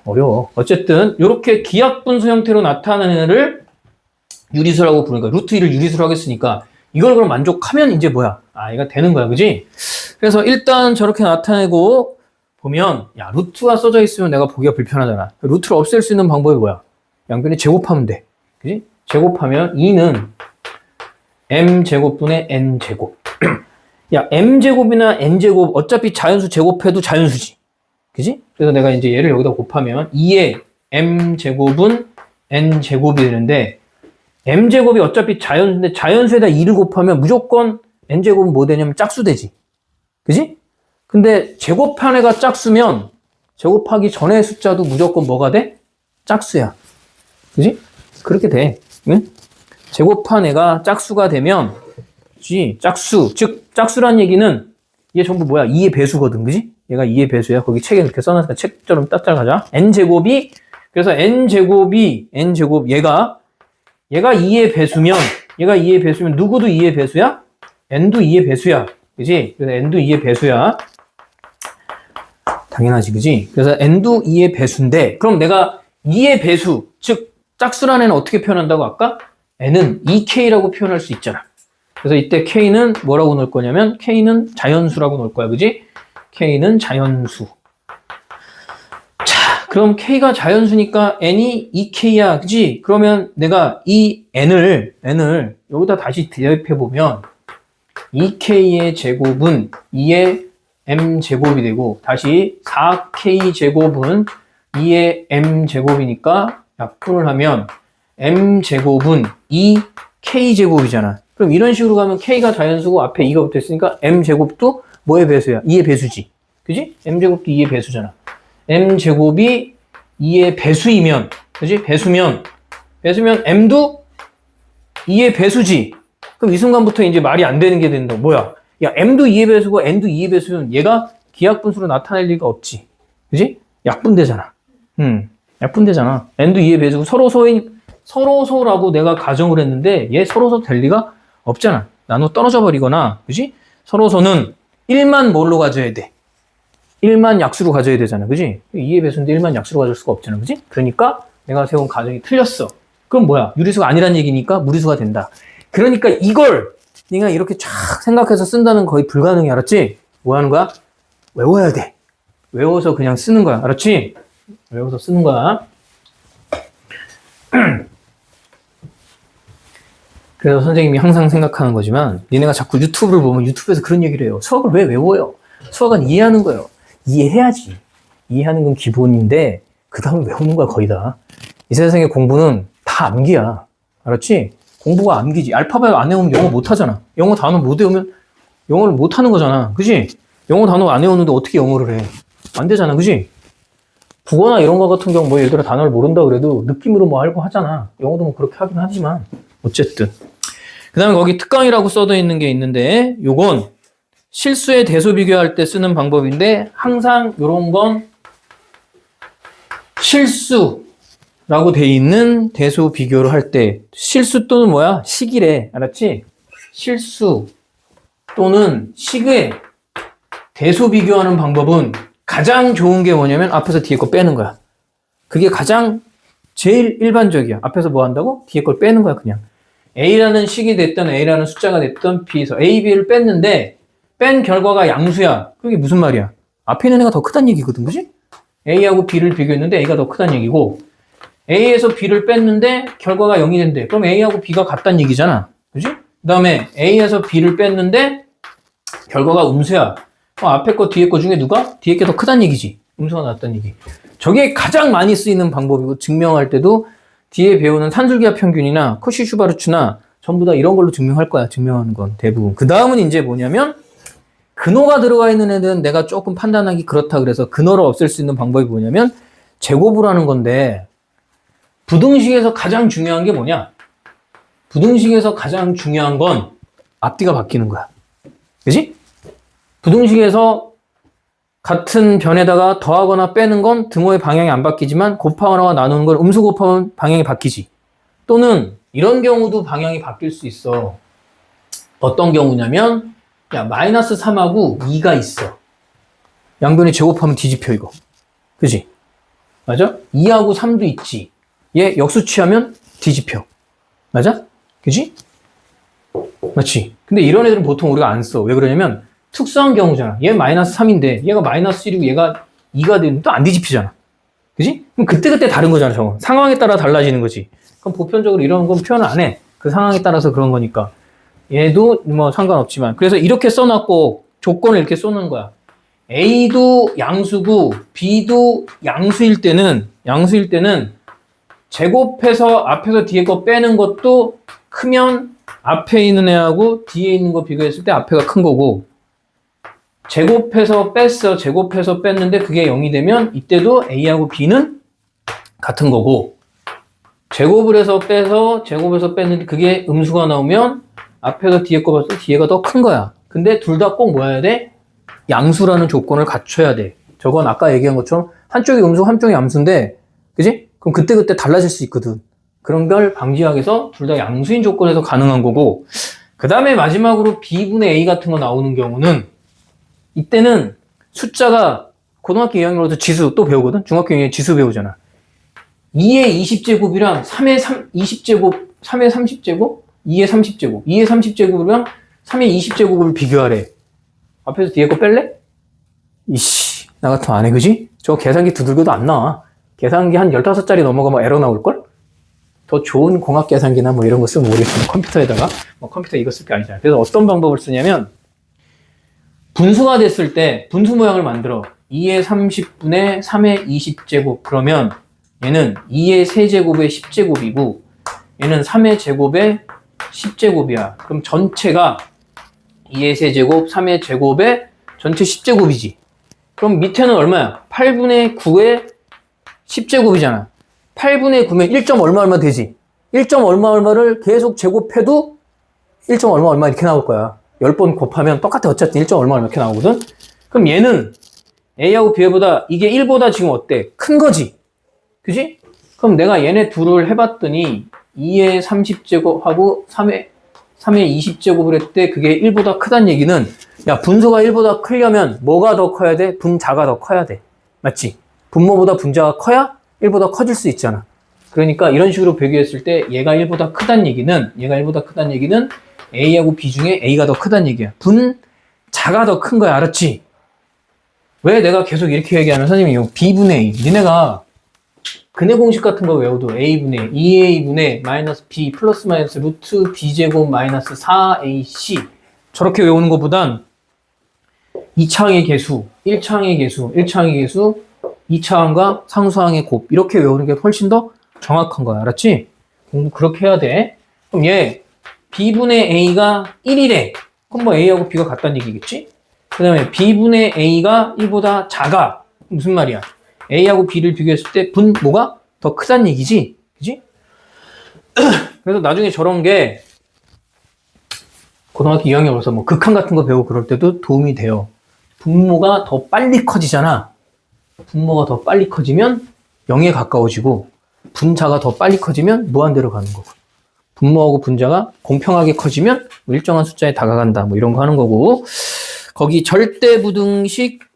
어려워. 어쨌든, 이렇게 기하분수 형태로 나타나는 애를 유리수라고 부르니까, 루트 2를 유리수라고 했으니까, 이걸 그럼 만족하면 이제 뭐야? 얘가 되는 거야, 그지? 그래서 일단 저렇게 나타내고, 보면, 루트가 써져 있으면 내가 보기가 불편하잖아. 루트를 없앨 수 있는 방법이 뭐야? 양변에 제곱하면 돼. 그지? 제곱하면 2는 m제곱분의 n제곱. m제곱이나 n제곱, 어차피 자연수 제곱해도 자연수지. 그지? 그래서 내가 이제 얘를 여기다 곱하면 2의 m제곱은 n제곱이 되는데, m제곱이 어차피 자연수인데, 자연수에다 2를 곱하면 무조건 n제곱은 뭐 되냐면 짝수 되지. 그지? 근데 제곱한 애가 짝수면, 제곱하기 전의 숫자도 무조건 뭐가 돼? 짝수야. 그지? 그렇게 돼. 응? 제곱한 애가 짝수가 되면, 짝수. 즉, 짝수란 얘기는, 얘 전부 뭐야? 2의 배수거든. 그지? 얘가 2의 배수야. 거기 책에 그렇게 써놨으니까 책처럼 딱 따라가자. n제곱이, 그래서 n제곱, 얘가 2의 배수면, 누구도 2의 배수야? n도 2의 배수야. 그지? 그래서 n도 2의 배수야. 당연하지, 그지? 그래서 n도 2의 배수인데, 그럼 내가 2의 배수, 즉, 짝수란 애는 어떻게 표현한다고 아까? n은 2k라고 표현할 수 있잖아. 그래서 이때 k는 뭐라고 넣을 거냐면, k는 자연수라고 넣을 거야, 그지? k는 자연수. 자, 그럼 k가 자연수니까 n이 2k야, 그지? 그러면 내가 이 n을 여기다 다시 대입해보면, 2k의 제곱은 2의 m제곱이 되고, 다시 4k 제곱은 2의 m제곱이니까 약분을 하면 m제곱은 2k 제곱이잖아. 그럼 이런 식으로 가면 K가 자연수고 앞에 2가 붙어 있으니까 M제곱도 뭐의 배수야? 2의 배수지. 그지? M제곱도 2의 배수잖아. M제곱이 2의 배수이면, 그지? 배수면 M도 2의 배수지. 그럼 이 순간부터 이제 말이 안 되는 게 된다. 뭐야? 야, M도 2의 배수고 N도 2의 배수면 얘가 기하분수로 나타낼 리가 없지. 그지? 약분되잖아. 약분되잖아. N도 2의 배수고 서로소라고 내가 가정을 했는데 얘 서로소 될 리가 없잖아. 나눠 떨어져 버리거나, 그지? 서로소는 1만 뭘로 가져야 돼? 1만 약수로 가져야 되잖아. 그지? 2의 배수인데 1만 약수로 가질 수가 없잖아. 그지? 그러니까 내가 세운 가정이 틀렸어. 그럼 뭐야? 유리수가 아니란 얘기니까 무리수가 된다. 그러니까 이걸 네가 이렇게 쫙 생각해서 쓴다는 거의 불가능해. 알았지? 뭐 하는 거야? 외워야 돼. 외워서 그냥 쓰는 거야. 알았지? 외워서 쓰는 거야. 그래서 선생님이 항상 생각하는 거지만 니네가 자꾸 유튜브를 보면 유튜브에서 그런 얘기를 해요. 수학을 왜 외워요? 수학은 이해하는 거예요. 이해해야지. 이해하는 건 기본인데 그 다음에 외우는 거야 거의 다. 이 세상의 공부는 다 암기야. 알았지? 공부가 암기지. 알파벳 안 외우면 영어 못하잖아. 영어 단어 못 외우면 영어를 못하는 거잖아. 그지? 영어 단어 안 외우는데 어떻게 영어를 해? 안 되잖아. 그지? 국어나 이런 거 같은 경우 뭐 예를 들어 단어를 모른다 그래도 느낌으로 뭐 알고 하잖아. 영어도 뭐 그렇게 하긴 하지만 어쨌든. 그 다음에 거기 특강이라고 써져 있는 게 있는데 요건 실수의 대소 비교할 때 쓰는 방법인데 항상 요런 건 실수라고 돼 있는 대소 비교를 할 때 실수 또는 뭐야? 식이래. 알았지? 실수 또는 식의 대소 비교하는 방법은 가장 좋은 게 뭐냐면 앞에서 뒤에 거 빼는 거야. 그게 가장 제일 일반적이야. 앞에서 뭐 한다고? 뒤에 걸 빼는 거야 그냥. A라는 식이 됐든 A라는 숫자가 됐든 B에서 A, B를 뺐는데 뺀 결과가 양수야. 그게 무슨 말이야? 앞에 있는 애가 더 크다는 얘기거든. 그지? A하고 B를 비교했는데 A가 더 크다는 얘기고 A에서 B를 뺐는데 결과가 0이 된대. 그럼 A하고 B가 같다는 얘기잖아. 그지? 그 다음에 A에서 B를 뺐는데 결과가 음수야. 앞에 거 뒤에 거 중에 누가? 뒤에 게 더 크다는 얘기지. 음수가 낫다는 얘기. 저게 가장 많이 쓰이는 방법이고 증명할 때도 뒤에 배우는 산술기하 평균이나 코시-슈바르츠나 전부 다 이런 걸로 증명할 거야. 증명하는 건 대부분. 그 다음은 이제 뭐냐면 근호가 들어가 있는 애들은 내가 조금 판단하기 그렇다 그래서 근호를 없앨 수 있는 방법이 뭐냐면 제곱을 하는 건데 부등식에서 가장 중요한 게 뭐냐? 부등식에서 가장 중요한 건 앞뒤가 바뀌는 거야. 그지? 부등식에서 같은 변에다가 더하거나 빼는 건 등호의 방향이 안 바뀌지만 곱하거나 나누는 건 음수 곱하면 방향이 바뀌지. 또는 이런 경우도 방향이 바뀔 수 있어. 어떤 경우냐면 야 마이너스 3하고 2가 있어. 양변이 제곱하면 뒤집혀 이거. 그지? 맞아? 2하고 3도 있지. 얘 역수치하면 뒤집혀. 맞아? 그지? 맞지? 근데 이런 애들은 보통 우리가 안 써. 왜 그러냐면 특수한 경우잖아. 얘 마이너스 3인데 얘가 마이너스 1이고 얘가 2가 되면 또 안 뒤집히잖아. 그지? 그럼 그때그때 다른 거잖아. 저거. 상황에 따라 달라지는 거지. 그럼 보편적으로 이런 건 표현을 안 해. 그 상황에 따라서 그런 거니까. 얘도 뭐 상관없지만. 그래서 이렇게 써놨고 조건을 이렇게 쏘는 거야. A도 양수고 B도 양수일 때는 제곱해서 앞에서 뒤에 거 빼는 것도 크면 앞에 있는 애하고 뒤에 있는 거 비교했을 때 앞에가 큰 거고 제곱해서 뺐는데 그게 0이 되면 이때도 A하고 B는 같은 거고 제곱을 해서 제곱해서 뺐는데 그게 음수가 나오면 앞에서 뒤에 거 봤을 때 뒤에가 더 큰 거야. 근데 둘 다 꼭 뭐 해야 돼? 양수라는 조건을 갖춰야 돼. 저건 아까 얘기한 것처럼 한쪽이 음수 한쪽이 양수인데 그지? 그럼 그때그때 달라질 수 있거든. 그런 걸 방지하기 위해서 둘 다 양수인 조건에서 가능한 거고 그 다음에 마지막으로 B분의 A 같은 거 나오는 경우는 이때는 숫자가 고등학교 2학년으로도 지수 또 배우거든? 중학교 2학년 지수 배우잖아. 2의 20제곱이랑 3의 20제곱, 3의 30제곱, 2의 30제곱, 2의 30제곱이랑 3의 20제곱을 비교하래. 앞에서 뒤에 거 뺄래? 이씨, 나 같으면 안 해, 그지? 저 계산기 두들겨도 안 나와. 계산기 한 15짜리 넘어가면 에러 나올걸? 더 좋은 공학 계산기나 뭐 이런 거 쓰면 모르겠지만 컴퓨터에다가 뭐 컴퓨터 이거 쓸 게 아니잖아. 그래서 어떤 방법을 쓰냐면 분수가 됐을 때 분수 모양을 만들어 2의 30분의 3의 20제곱 그러면 얘는 2의 세제곱의 10제곱이고 얘는 3의 제곱의 10제곱이야. 그럼 전체가 2의 세제곱, 3의 제곱에 전체 10제곱이지. 그럼 밑에는 얼마야? 8분의 9의 10제곱이잖아. 8분의 9면 1. 얼마 되지? 1. 얼마를 계속 제곱해도 1. 얼마 이렇게 나올 거야. 10번 곱하면 똑같아. 어쨌든 1. 얼마 이렇게 나오거든. 그럼 얘는 A하고 B보다 이게 1보다 지금 어때? 큰 거지? 그지? 그럼 내가 얘네 둘을 해봤더니 2의 30제곱하고 3의 20제곱을 했대. 그게 1보다 크다는 얘기는 야, 분수가 1보다 크려면 뭐가 더 커야 돼? 분자가 더 커야 돼. 맞지? 분모보다 분자가 커야 1보다 커질 수 있잖아. 그러니까 이런 식으로 비교했을 때 얘가 1보다 크다는 얘기는 A하고 B 중에 A가 더 크다는 얘기야. 분자가 더 큰 거야. 알았지? 왜 내가 계속 이렇게 얘기하면 선생님이 B분의 A 니네가 근해 공식 같은 거 외워도 A분의 2A분의 마이너스 B 플러스 마이너스 루트 B제곱 마이너스 4AC 저렇게 외우는 것보단 2차항의 개수, 1차항의 개수, 2차항과 상수항의 곱 이렇게 외우는 게 훨씬 더 정확한 거야. 알았지? 공부 그렇게 해야 돼. 그럼 얘 B분의 A가 1이래. 그럼 뭐 A하고 B가 같다는 얘기겠지? 그 다음에 B분의 A가 1보다 작아. 무슨 말이야? A하고 B를 비교했을 때 분모가 더 크다는 얘기지? 그지? 그래서 나중에 저런 게 고등학교 2학년 올라서 뭐 극한 같은 거 배우고 그럴 때도 도움이 돼요. 분모가 더 빨리 커지잖아. 분모가 더 빨리 커지면 0에 가까워지고 분자가 더 빨리 커지면 무한대로 가는 거고 분모하고 분자가 공평하게 커지면 일정한 숫자에 다가간다. 뭐 이런 거 하는 거고 거기 절대부등식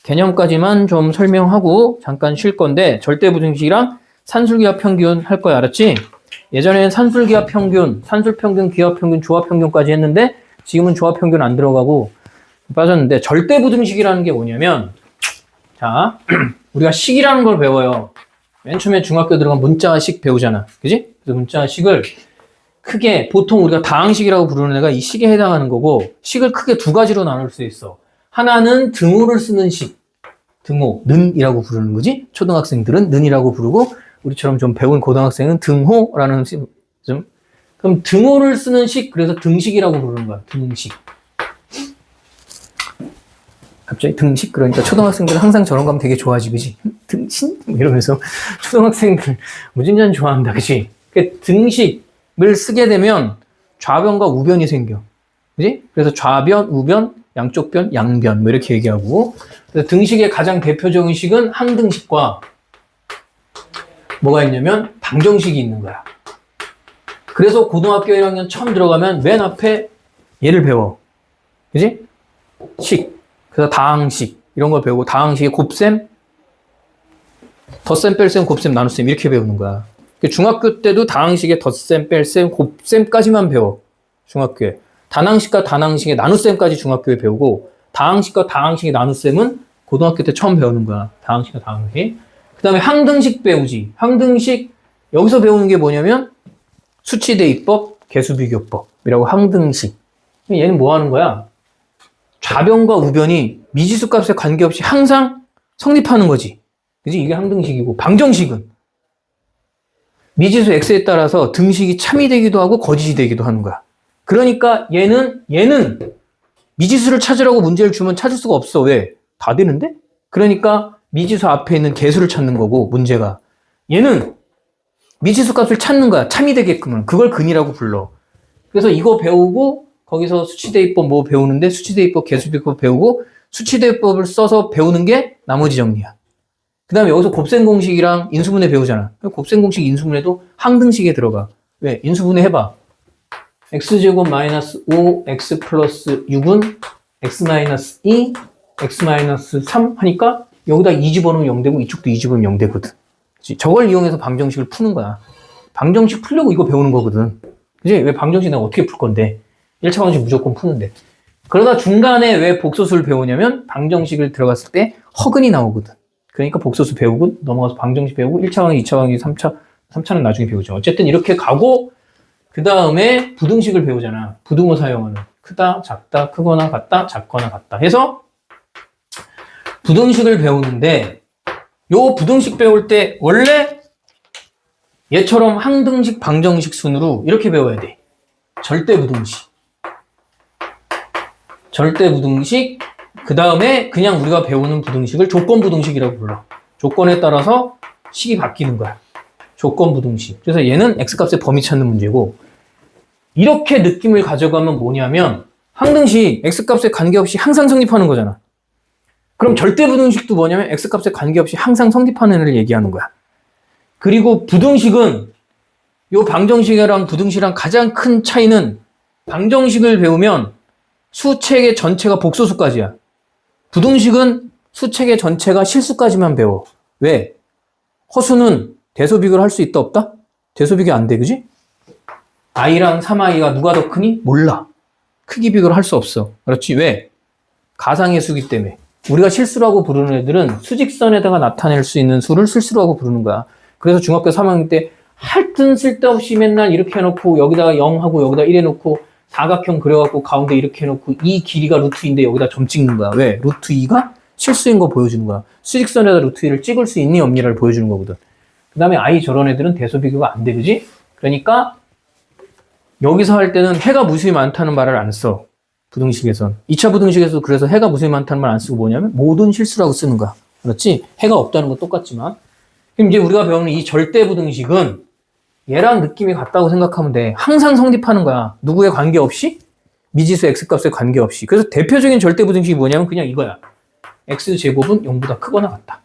개념까지만 좀 설명하고 잠깐 쉴 건데 절대부등식이랑 산술기하 평균 할 거야. 알았지? 예전에는 산술기하 평균, 산술평균, 기하평균, 조합평균까지 했는데 지금은 조합평균 안 들어가고 빠졌는데 절대부등식이라는 게 뭐냐면 자 우리가 식이라는 걸 배워요. 맨 처음에 중학교 들어가면 문자식 배우잖아. 그지? 그래서 문자식을 크게 보통 우리가 다항식이라고 부르는 애가 이 식에 해당하는 거고 식을 크게 두 가지로 나눌 수 있어. 하나는 등호를 쓰는 식, 등호, 는이라고 부르는 거지. 초등학생들은 는이라고 부르고 우리처럼 좀 배운 고등학생은 등호라는 좀 그럼 등호를 쓰는 식 그래서 등식이라고 부르는 거야. 등식. 갑자기 등식 그러니까 초등학생들은 항상 저런 거 하면 되게 좋아하지, 그지? 등신 이러면서 초등학생들 무진장 좋아한다, 그지? 그러니까 등식을 쓰게 되면 좌변과 우변이 생겨, 그지? 그래서 좌변, 우변, 양쪽 변, 양변 뭐 이렇게 얘기하고 그래서 등식의 가장 대표적인 식은 항등식과 뭐가 있냐면 방정식이 있는 거야. 그래서 고등학교 1학년 처음 들어가면 맨 앞에 얘를 배워. 그지? 식. 그래서 다항식. 이런 걸 배우고 다항식의 곱셈, 덧셈, 뺄셈, 곱셈, 나눗셈 이렇게 배우는 거야. 중학교 때도 다항식의 덧셈, 뺄셈, 곱셈까지만 배워. 중학교에. 단항식과 단항식의 나눗셈까지 중학교에 배우고 다항식과 다항식의 나눗셈은 고등학교 때 처음 배우는 거야. 다항식과 다항식. 그 다음에 항등식 배우지. 항등식 여기서 배우는 게 뭐냐면 수치대입법, 개수비교법이라고 항등식. 얘는 뭐 하는 거야? 좌변과 우변이 미지수 값에 관계없이 항상 성립하는 거지. 그지? 이게 항등식이고 방정식은 미지수 x에 따라서 등식이 참이 되기도 하고 거짓이 되기도 하는 거야. 그러니까 얘는 미지수를 찾으라고 문제를 주면 찾을 수가 없어. 왜? 다 되는데? 그러니까 미지수 앞에 있는 개수를 찾는 거고 문제가 얘는 미지수 값을 찾는 거야. 참이 되게끔은. 그걸 근이라고 불러. 그래서 이거 배우고 거기서 수치대입법 뭐 배우는데 수치대입법, 개수비교법 배우고 수치대입법을 써서 배우는 게 나머지 정리야. 그 다음에 여기서 곱셈공식이랑 인수분해 배우잖아. 곱셈공식, 인수분해도 항등식에 들어가. 왜? 인수분해 해봐. x제곱 마이너스 5, x 플러스 6은 x 마이너스 2, x 마이너스 3 하니까 여기다 2 집어넣으면 0 되고 이쪽도 2 집어넣으면 0 되거든. 그치? 저걸 이용해서 방정식을 푸는 거야. 방정식 풀려고 이거 배우는 거거든. 그치? 왜 방정식 내가 어떻게 풀 건데? 1차 방정식 무조건 푸는데. 그러다 중간에 왜 복소수를 배우냐면 방정식을 들어갔을 때 허근이 나오거든. 그러니까 복소수 배우고 넘어가서 방정식 배우고 1차 방정식, 2차 방정식, 3차는 나중에 배우죠. 어쨌든 이렇게 가고 그 다음에 부등식을 배우잖아. 부등호 사용하는. 크다, 작다, 크거나 같다, 작거나 같다 해서 부등식을 배우는데 요 부등식 배울 때 원래 얘처럼 항등식, 방정식 순으로 이렇게 배워야 돼. 절대부등식. 절대부등식, 그 다음에 그냥 우리가 배우는 부등식을 조건부등식이라고 불러. 조건에 따라서 식이 바뀌는 거야. 조건부등식. 그래서 얘는 x값의 범위 찾는 문제고, 이렇게 느낌을 가져가면 뭐냐면 항등식 x값에 관계없이 항상 성립하는 거잖아. 그럼 절대부등식도 뭐냐면 x값에 관계없이 항상 성립하는 애를 얘기하는 거야. 그리고 부등식은 요 방정식이랑 부등식이랑 가장 큰 차이는 방정식을 배우면 수체계 전체가 복소수까지야. 부등식은 수체계 전체가 실수까지만 배워. 왜? 허수는 대소 비교를 할 수 있다 없다? 대소 비교 안 돼, 그지? i랑 3i가 누가 더 크니? 몰라. 크기 비교를 할 수 없어. 그렇지? 왜? 가상의 수기 때문에. 우리가 실수라고 부르는 애들은 수직선에다가 나타낼 수 있는 수를 실수라고 부르는 거야. 그래서 중학교 3학년 때 하여튼 쓸데없이 맨날 이렇게 해놓고 여기다가 0하고 여기다 1 해놓고 사각형 그려갖고 가운데 이렇게 해놓고 이 길이가 루트 2인데 여기다 점 찍는 거야. 왜? 루트 2가 실수인 거 보여주는 거야. 수직선에다 루트 2를 찍을 수 있니 없니를 보여주는 거거든. 그 다음에 i 저런 애들은 대소 비교가 안 돼, 그지? 그러니까 여기서 할 때는 해가 무수히 많다는 말을 안 써. 부등식에선. 2차 부등식에서 그래서 해가 무수히 많다는 말 안 쓰고 뭐냐면 모든 실수라고 쓰는 거야. 그렇지? 해가 없다는 건 똑같지만. 그럼 이제 우리가 배우는 이 절대 부등식은 얘랑 느낌이 같다고 생각하면 돼. 항상 성립하는 거야. 누구에 관계없이? 미지수 x값에 관계없이. 그래서 대표적인 절대 부등식이 뭐냐면 그냥 이거야. x제곱은 0보다 크거나 같다.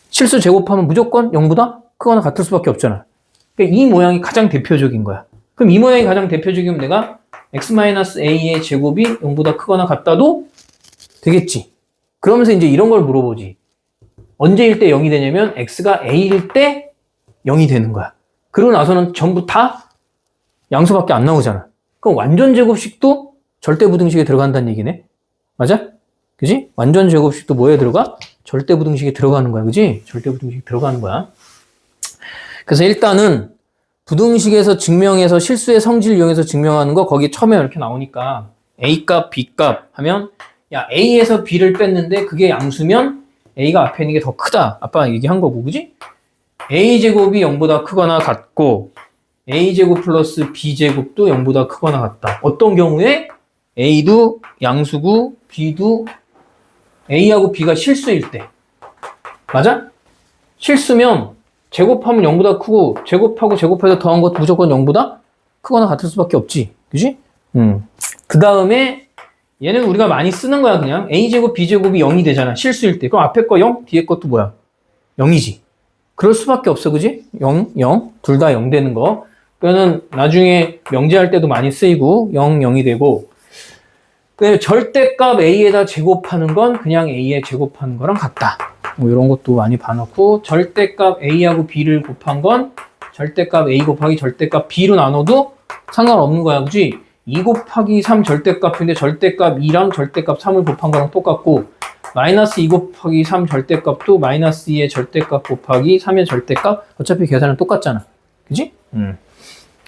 실수 제곱하면 무조건 0보다 크거나 같을 수밖에 없잖아. 그러니까 이 모양이 가장 대표적인 거야. 그럼 이 모양이 가장 대표적이면 내가 x-a의 제곱이 0보다 크거나 같다도 되겠지. 그러면서 이제 이런 걸 물어보지. 언제일 때 0이 되냐면 x가 a일 때 0이 되는 거야. 그러고 나서는 전부 다 양수밖에 안 나오잖아. 그럼 완전 제곱식도 절대부등식에 들어간다는 얘기네. 맞아? 그지? 완전 제곱식도 뭐에 들어가? 절대부등식에 들어가는 거야. 그지? 절대부등식에 들어가는 거야. 그래서 일단은 부등식에서 증명해서 실수의 성질을 이용해서 증명하는 거 거기 처음에 이렇게 나오니까 A값, B값 하면 야 A에서 B를 뺐는데 그게 양수면 A가 앞에 있는 게 더 크다. 아빠가 얘기한 거고 그지? A제곱이 0보다 크거나 같고 A제곱 플러스 B제곱도 0보다 크거나 같다. 어떤 경우에? A도 양수고 B도 A하고 B가 실수일 때. 맞아? 실수면 제곱하면 0보다 크고 제곱하고 제곱해서 더한 것도 무조건 0보다 크거나 같을 수밖에 없지. 그지? 그 다음에 얘는 우리가 많이 쓰는 거야 그냥. A제곱 B제곱이 0이 되잖아. 실수일 때. 그럼 앞에 거 0, 뒤에 것도 뭐야? 0이지. 그럴 수밖에 없어. 그지? 0, 0. 둘 다 0 되는 거. 그거는 나중에 명제할 때도 많이 쓰이고 0, 0이 되고 절대값 A에다 제곱하는 건 그냥 A에 제곱하는 거랑 같다. 뭐 이런 것도 많이 봐놓고 절대값 A하고 B를 곱한 건 절대값 A 곱하기 절대값 B로 나눠도 상관없는 거야. 그지? 2 곱하기 3 절대값인데 절대값 2랑 절대값 3을 곱한 거랑 똑같고 마이너스 2 곱하기 3 절대값도 마이너스 2의 절대값 곱하기 3의 절대값 어차피 계산은 똑같잖아. 그지?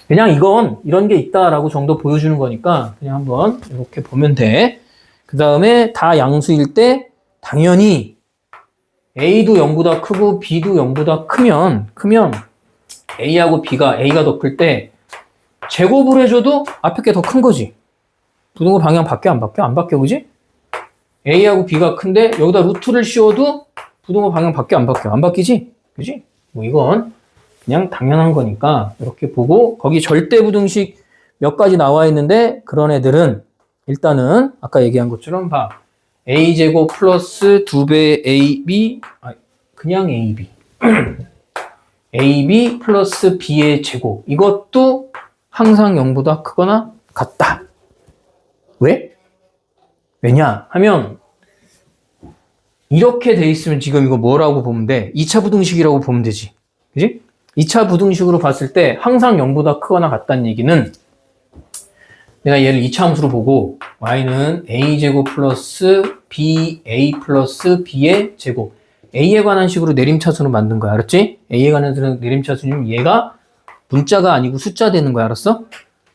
그냥 이건 이런 게 있다라고 정도 보여주는 거니까 그냥 한번 이렇게 보면 돼. 그 다음에 다 양수일 때 당연히 A도 0보다 크고 B도 0보다 크면 A하고 B가 A가 더 클 때 제곱을 해줘도 앞에 게 더 큰 거지. 부등호 방향 바뀌어 안 바뀌어? 안 바뀌어. 그지? A하고 B가 큰데 여기다 루트를 씌워도 부등호 방향 바뀌어 안 바뀌어? 안 바뀌지? 그지? 뭐 이건 그냥 당연한 거니까 이렇게 보고 거기 절대부등식 몇 가지 나와 있는데 그런 애들은 일단은 아까 얘기한 것처럼 봐. A제곱 플러스 2배 AB 그냥 AB AB 플러스 B의 제곱 이것도 항상 0보다 크거나 같다. 왜? 왜냐 하면 이렇게 돼 있으면 지금 이거 뭐라고 보면 돼? 2차 부등식이라고 보면 되지. 그지? 2차 부등식으로 봤을 때 항상 0보다 크거나 같다는 얘기는 내가 얘를 2차 함수로 보고 y는 a제곱 플러스 ba 플러스 b의 제곱 a에 관한 식으로 내림차순으로 만든 거야. 알았지? a에 관한 내림차순이면 얘가 문자가 아니고 숫자 되는 거야. 알았어?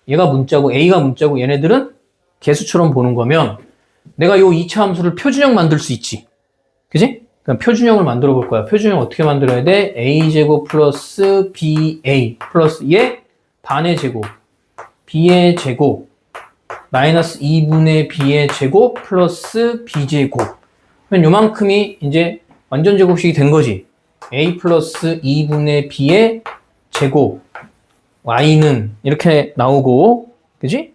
얘가 문자고 a가 문자고 얘네들은 개수처럼 보는 거면 내가 요 2차 함수를 표준형 만들 수 있지. 그지? 그럼 표준형을 만들어 볼 거야. 표준형 어떻게 만들어야 돼? a제곱 플러스 ba 플러스 얘 반의 제곱 b의 제곱 마이너스 2분의 b의 제곱 플러스 b제곱. 그럼 요만큼이 이제 완전 제곱식이 된 거지. a 플러스 2분의 b의 제곱 y는 이렇게 나오고, 그지?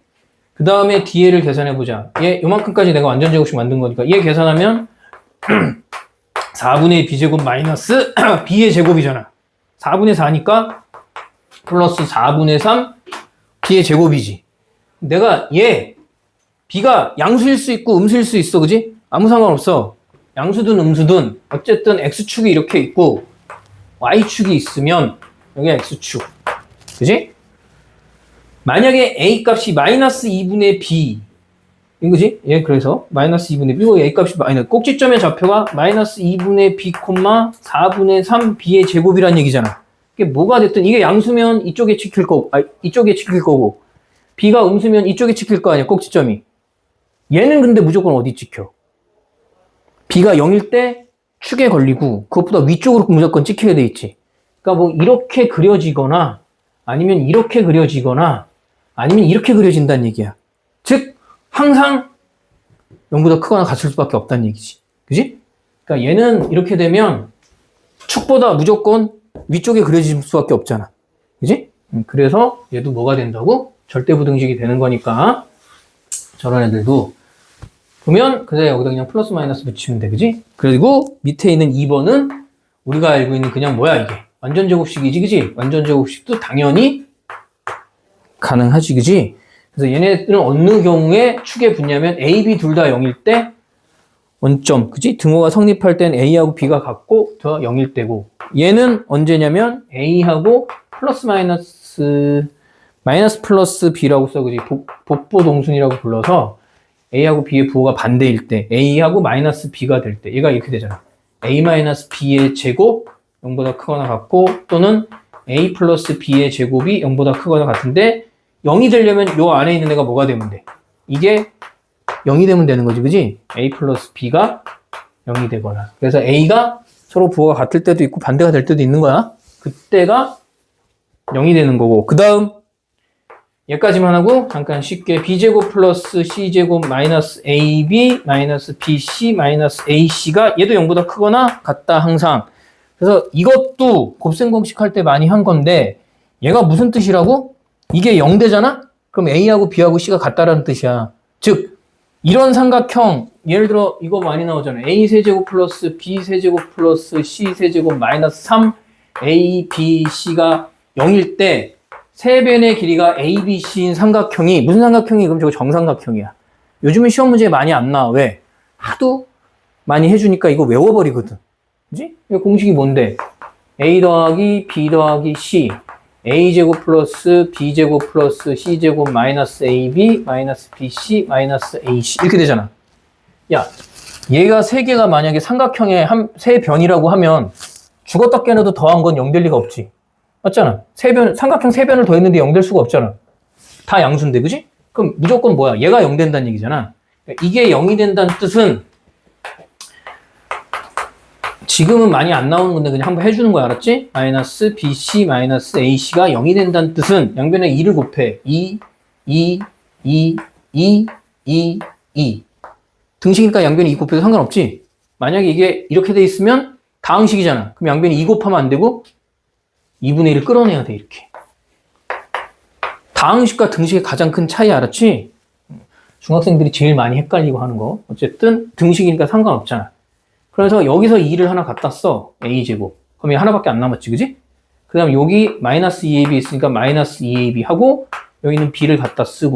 그 다음에 d를 계산해보자. 얘 요만큼까지 내가 완전 제곱식 만든 거니까 얘 계산하면 4분의 b제곱 마이너스 b의 제곱이잖아. 4분의 4니까 플러스 4분의 3 b의 제곱이지. 내가 얘 b가 양수일 수 있고 음수일 수 있어, 그지? 아무 상관없어. 양수든 음수든 어쨌든 x축이 이렇게 있고 y축이 있으면 여기 x축, 그지? 만약에 a 값이 마이너스 2분의 b 이거지? 예, 그래서 마이너스 2분의 b, 이거 a 값이 마이너스, 꼭지점의 좌표가 마이너스 2분의 b, 4분의 3 b의 제곱이란 얘기잖아. 이게 뭐가 됐든 이게 양수면 이쪽에 찍힐 거고, 이쪽에 찍힐 거고, b가 음수면 이쪽에 찍힐 거 아니야, 꼭지점이. 얘는 근데 무조건 어디 찍혀? b가 0일 때 축에 걸리고 그것보다 위쪽으로 무조건 찍혀야 돼 있지. 그러니까 뭐 이렇게 그려지거나 아니면 이렇게 그려지거나 아니면 이렇게 그려진다는 얘기야. 즉 항상 0보다 크거나 같을 수밖에 없다는 얘기지. 그지? 그러니까 얘는 이렇게 되면 축보다 무조건 위쪽에 그려질 수밖에 없잖아. 그지? 그래서 얘도 뭐가 된다고? 절대부등식이 되는 거니까 저런 애들도 보면 그래서 여기다 그냥 플러스 마이너스 붙이면 돼. 그지? 그리고 밑에 있는 2번은 우리가 알고 있는 그냥 뭐야 이게? 완전 제곱식이지. 그지? 완전 제곱식도 당연히 가능하지. 그지? 그래서 얘네들은 어느 경우에 축에 붙냐면 A, B 둘 다 0일 때 원점, 그지? 등호가 성립할 땐 A하고 B가 같고 더 0일 때고, 얘는 언제냐면 A하고 플러스 마이너스 플러스 B라고 써. 그지? 복보 동순이라고 불러서 A하고 B의 부호가 반대일 때, A하고 마이너스 B가 될 때, 얘가 이렇게 되잖아. A 마이너스 B의 제곱 0보다 크거나 같고, 또는 A 플러스 B의 제곱이 0보다 크거나 같은데 0이 되려면 요 안에 있는 애가 뭐가 되면 돼? 이게 0이 되면 되는 거지, 그지? A 플러스 B가 0이 되거나. 그래서 A가 서로 부호가 같을 때도 있고 반대가 될 때도 있는 거야. 그때가 0이 되는 거고, 그 다음 얘까지만 하고 잠깐 쉽게 B제곱 플러스 C제곱 마이너스 AB 마이너스 BC 마이너스 AC가 얘도 0보다 크거나 같다 항상. 그래서 이것도 곱셈 공식 할 때 많이 한 건데 얘가 무슨 뜻이라고? 이게 0되잖아? 그럼 A하고 B하고 C가 같다라는 뜻이야. 즉 이런 삼각형, 예를 들어 이거 많이 나오잖아. A 세제곱 플러스 B 세제곱 플러스 C 세제곱 마이너스 3 A, B, C가 0일 때 세 변의 길이가 A, B, C인 삼각형이 무슨 삼각형이? 그럼 저거 정삼각형이야. 요즘은 시험 문제에 많이 안 나와. 왜? 하도 많이 해주니까 이거 외워버리거든. 그지? 이 공식이 뭔데? A 더하기 B 더하기 C A제곱 플러스 B제곱 플러스 C제곱 마이너스 AB 마이너스 BC 마이너스 AC 이렇게 되잖아. 야, 얘가 세 개가 만약에 삼각형의 세 변이라고 하면 죽었다 깨어나도 더한 건 0 될 리가 없지. 맞잖아. 삼각형 세 변을 더했는데 0 될 수가 없잖아. 다 양수인데, 그지? 그럼 무조건 뭐야? 얘가 0 된다는 얘기잖아. 이게 0이 된다는 뜻은 지금은 많이 안 나오는 건데 그냥 한번 해주는 거야. 알았지? 마이너스 BC 마이너스 AC가 0이 된다는 뜻은 양변에 2를 곱해. 2, 2, 2, 2, 2, 2. 등식이니까 양변에 2 곱해도 상관없지? 만약에 이게 이렇게 돼 있으면 다항식이잖아. 그럼 양변에 2 곱하면 안 되고 2분의 1을 끌어내야 돼. 이렇게. 다항식과 등식의 가장 큰 차이 알았지? 중학생들이 제일 많이 헷갈리고 하는 거. 어쨌든 등식이니까 상관없잖아. 그래서 여기서 2를 하나 갖다 써. A제곱. 그럼 얘 하나밖에 안 남았지, 그지? 그 다음 여기 마이너스 2AB 있으니까 마이너스 2AB 하고 여기는 B를 갖다 쓰고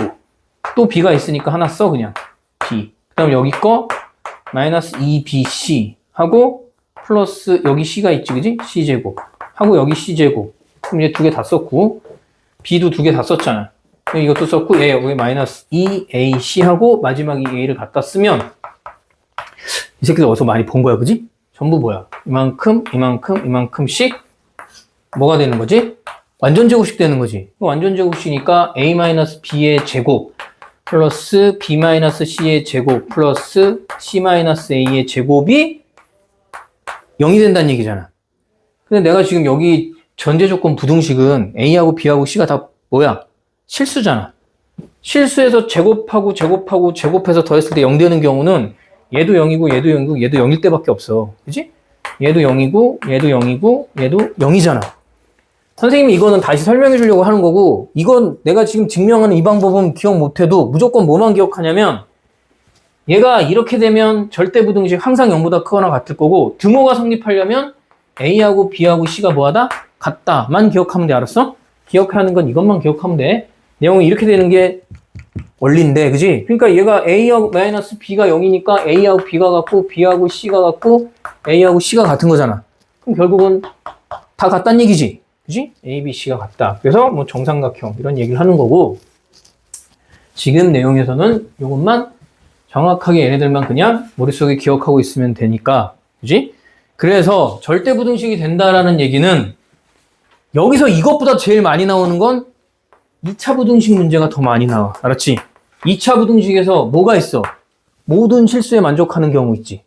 또 B가 있으니까 하나 써, 그냥. B. 그 다음 여기 거 마이너스 2BC 하고 플러스 여기 C가 있지, 그지? C제곱. 하고 여기 C제곱. 그럼 이제 두 개 다 썼고 B도 두 개 다 썼잖아. 이것도 썼고 얘 여기 마이너스 2AC 하고 마지막에 A를 갖다 쓰면 이 새끼들 어디서 많이 본 거야, 그지? 전부 뭐야? 이만큼, 이만큼, 이만큼씩 뭐가 되는 거지? 완전 제곱식 되는 거지. 완전 제곱식이니까 A-B의 제곱 플러스 B-C의 제곱 플러스 C-A의 제곱이 0이 된다는 얘기잖아. 근데 내가 지금 여기 전제 조건 부등식은 A하고 B하고 C가 다 뭐야? 실수잖아. 실수해서 제곱해서 더했을 때 0 되는 경우는 얘도 0이고 얘도 0이고 얘도 0일 때밖에 없어. 그지? 얘도 0이고 얘도 0이고 얘도 0이잖아. 선생님이 이거는 다시 설명해 주려고 하는 거고, 이건 내가 지금 증명하는 이 방법은 기억 못해도 무조건 뭐만 기억하냐면, 얘가 이렇게 되면 절대부등식 항상 0보다 크거나 같을 거고, 등호가 성립하려면 A하고 B하고 C가 뭐하다? 같다만 기억하면 돼. 알았어? 기억해야 하는 건 이것만 기억하면 돼. 내용이 이렇게 되는 게 원리인데, 그지? 그러니까 얘가 A하고 마이너스 B가 0이니까 A하고 B가 같고 B하고 C가 같고 A하고 C가 같은 거잖아. 그럼 결국은 다 같다는 얘기지. 그지? A, B, C가 같다. 그래서 뭐 정삼각형 이런 얘기를 하는 거고, 지금 내용에서는 이것만 정확하게 얘네들만 그냥 머릿속에 기억하고 있으면 되니까. 그지? 그래서 절대부등식이 된다라는 얘기는 여기서 이것보다 제일 많이 나오는 건 2차 부등식 문제가 더 많이 나와. 알았지? 2차 부등식에서 뭐가 있어? 모든 실수에 만족하는 경우 있지.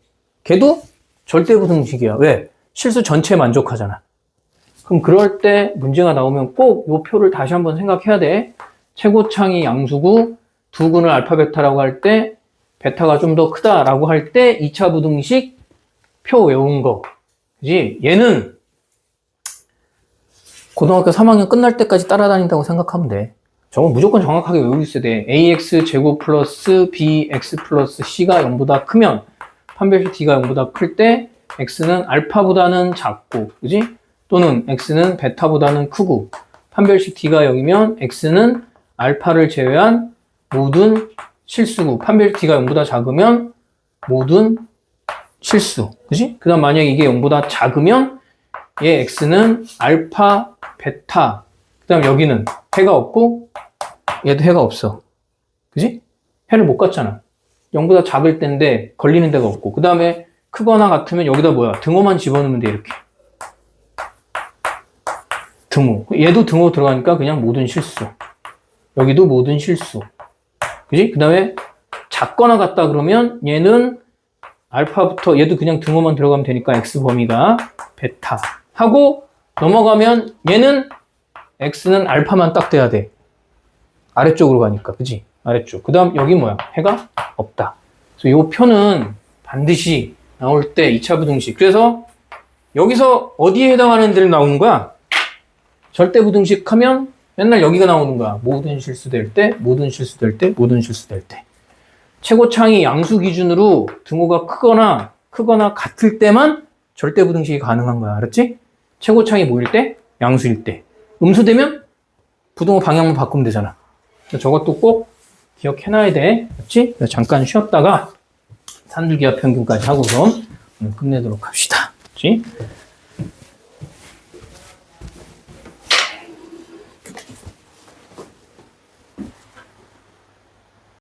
걔도 절대부등식이야. 왜? 실수 전체에 만족하잖아. 그럼 그럴 때 문제가 나오면 꼭 이 표를 다시 한번 생각해야 돼. 최고창이 양수고 두 근을 알파 베타라고 할 때 베타가 좀 더 크다라고 할 때 2차 부등식 표 외운 거. 그지? 얘는 고등학교 3학년 끝날 때까지 따라다닌다고 생각하면 돼. 저건 무조건 정확하게 외우고 있어야 돼. ax 제곱 플러스 bx 플러스 c가 0보다 크면 판별식 d가 0보다 클 때 x는 알파보다는 작고, 그지? 또는 x는 베타보다는 크고, 판별식 d가 0이면 x는 알파를 제외한 모든 실수고, 판별식 d가 0보다 작으면 모든 실수. 그지? 그 다음 만약에 이게 0보다 작으면 얘 x는 알파, 베타. 그 다음 여기는 해가 없고 얘도 해가 없어. 그지? 해를 못 갖잖아. 0보다 작을 때인데 걸리는 데가 없고, 그 다음에 크거나 같으면 여기다 뭐야? 등호만 집어넣으면 돼. 이렇게. 등호. 얘도 등호 들어가니까 그냥 모든 실수. 여기도 모든 실수. 그지? 그 다음에 작거나 같다 그러면 얘는 알파부터 얘도 그냥 등호만 들어가면 되니까 x 범위가 베타 하고 넘어가면 얘는 x는 알파만 딱 돼야 돼. 아래쪽으로 가니까. 그지? 아래쪽. 그 다음 여기 뭐야? 해가 없다. 그래서 이 표는 반드시 나올 때 2차 부등식. 그래서 여기서 어디에 해당하는 데를 나오는 거야? 절대부등식 하면 맨날 여기가 나오는 거야. 모든 실수될 때, 모든 실수될 때, 모든 실수될 때. 최고창이 양수 기준으로 등호가 크거나 같을 때만 절대부등식이 가능한 거야. 알았지? 최고창이 뭐일 때? 양수일 때. 음수되면 부등호 방향만 바꾸면 되잖아. 저것도 꼭 기억해놔야 돼. 알았지? 잠깐 쉬었다가 산술기하 평균까지 하고서 오늘 끝내도록 합시다. 알았지?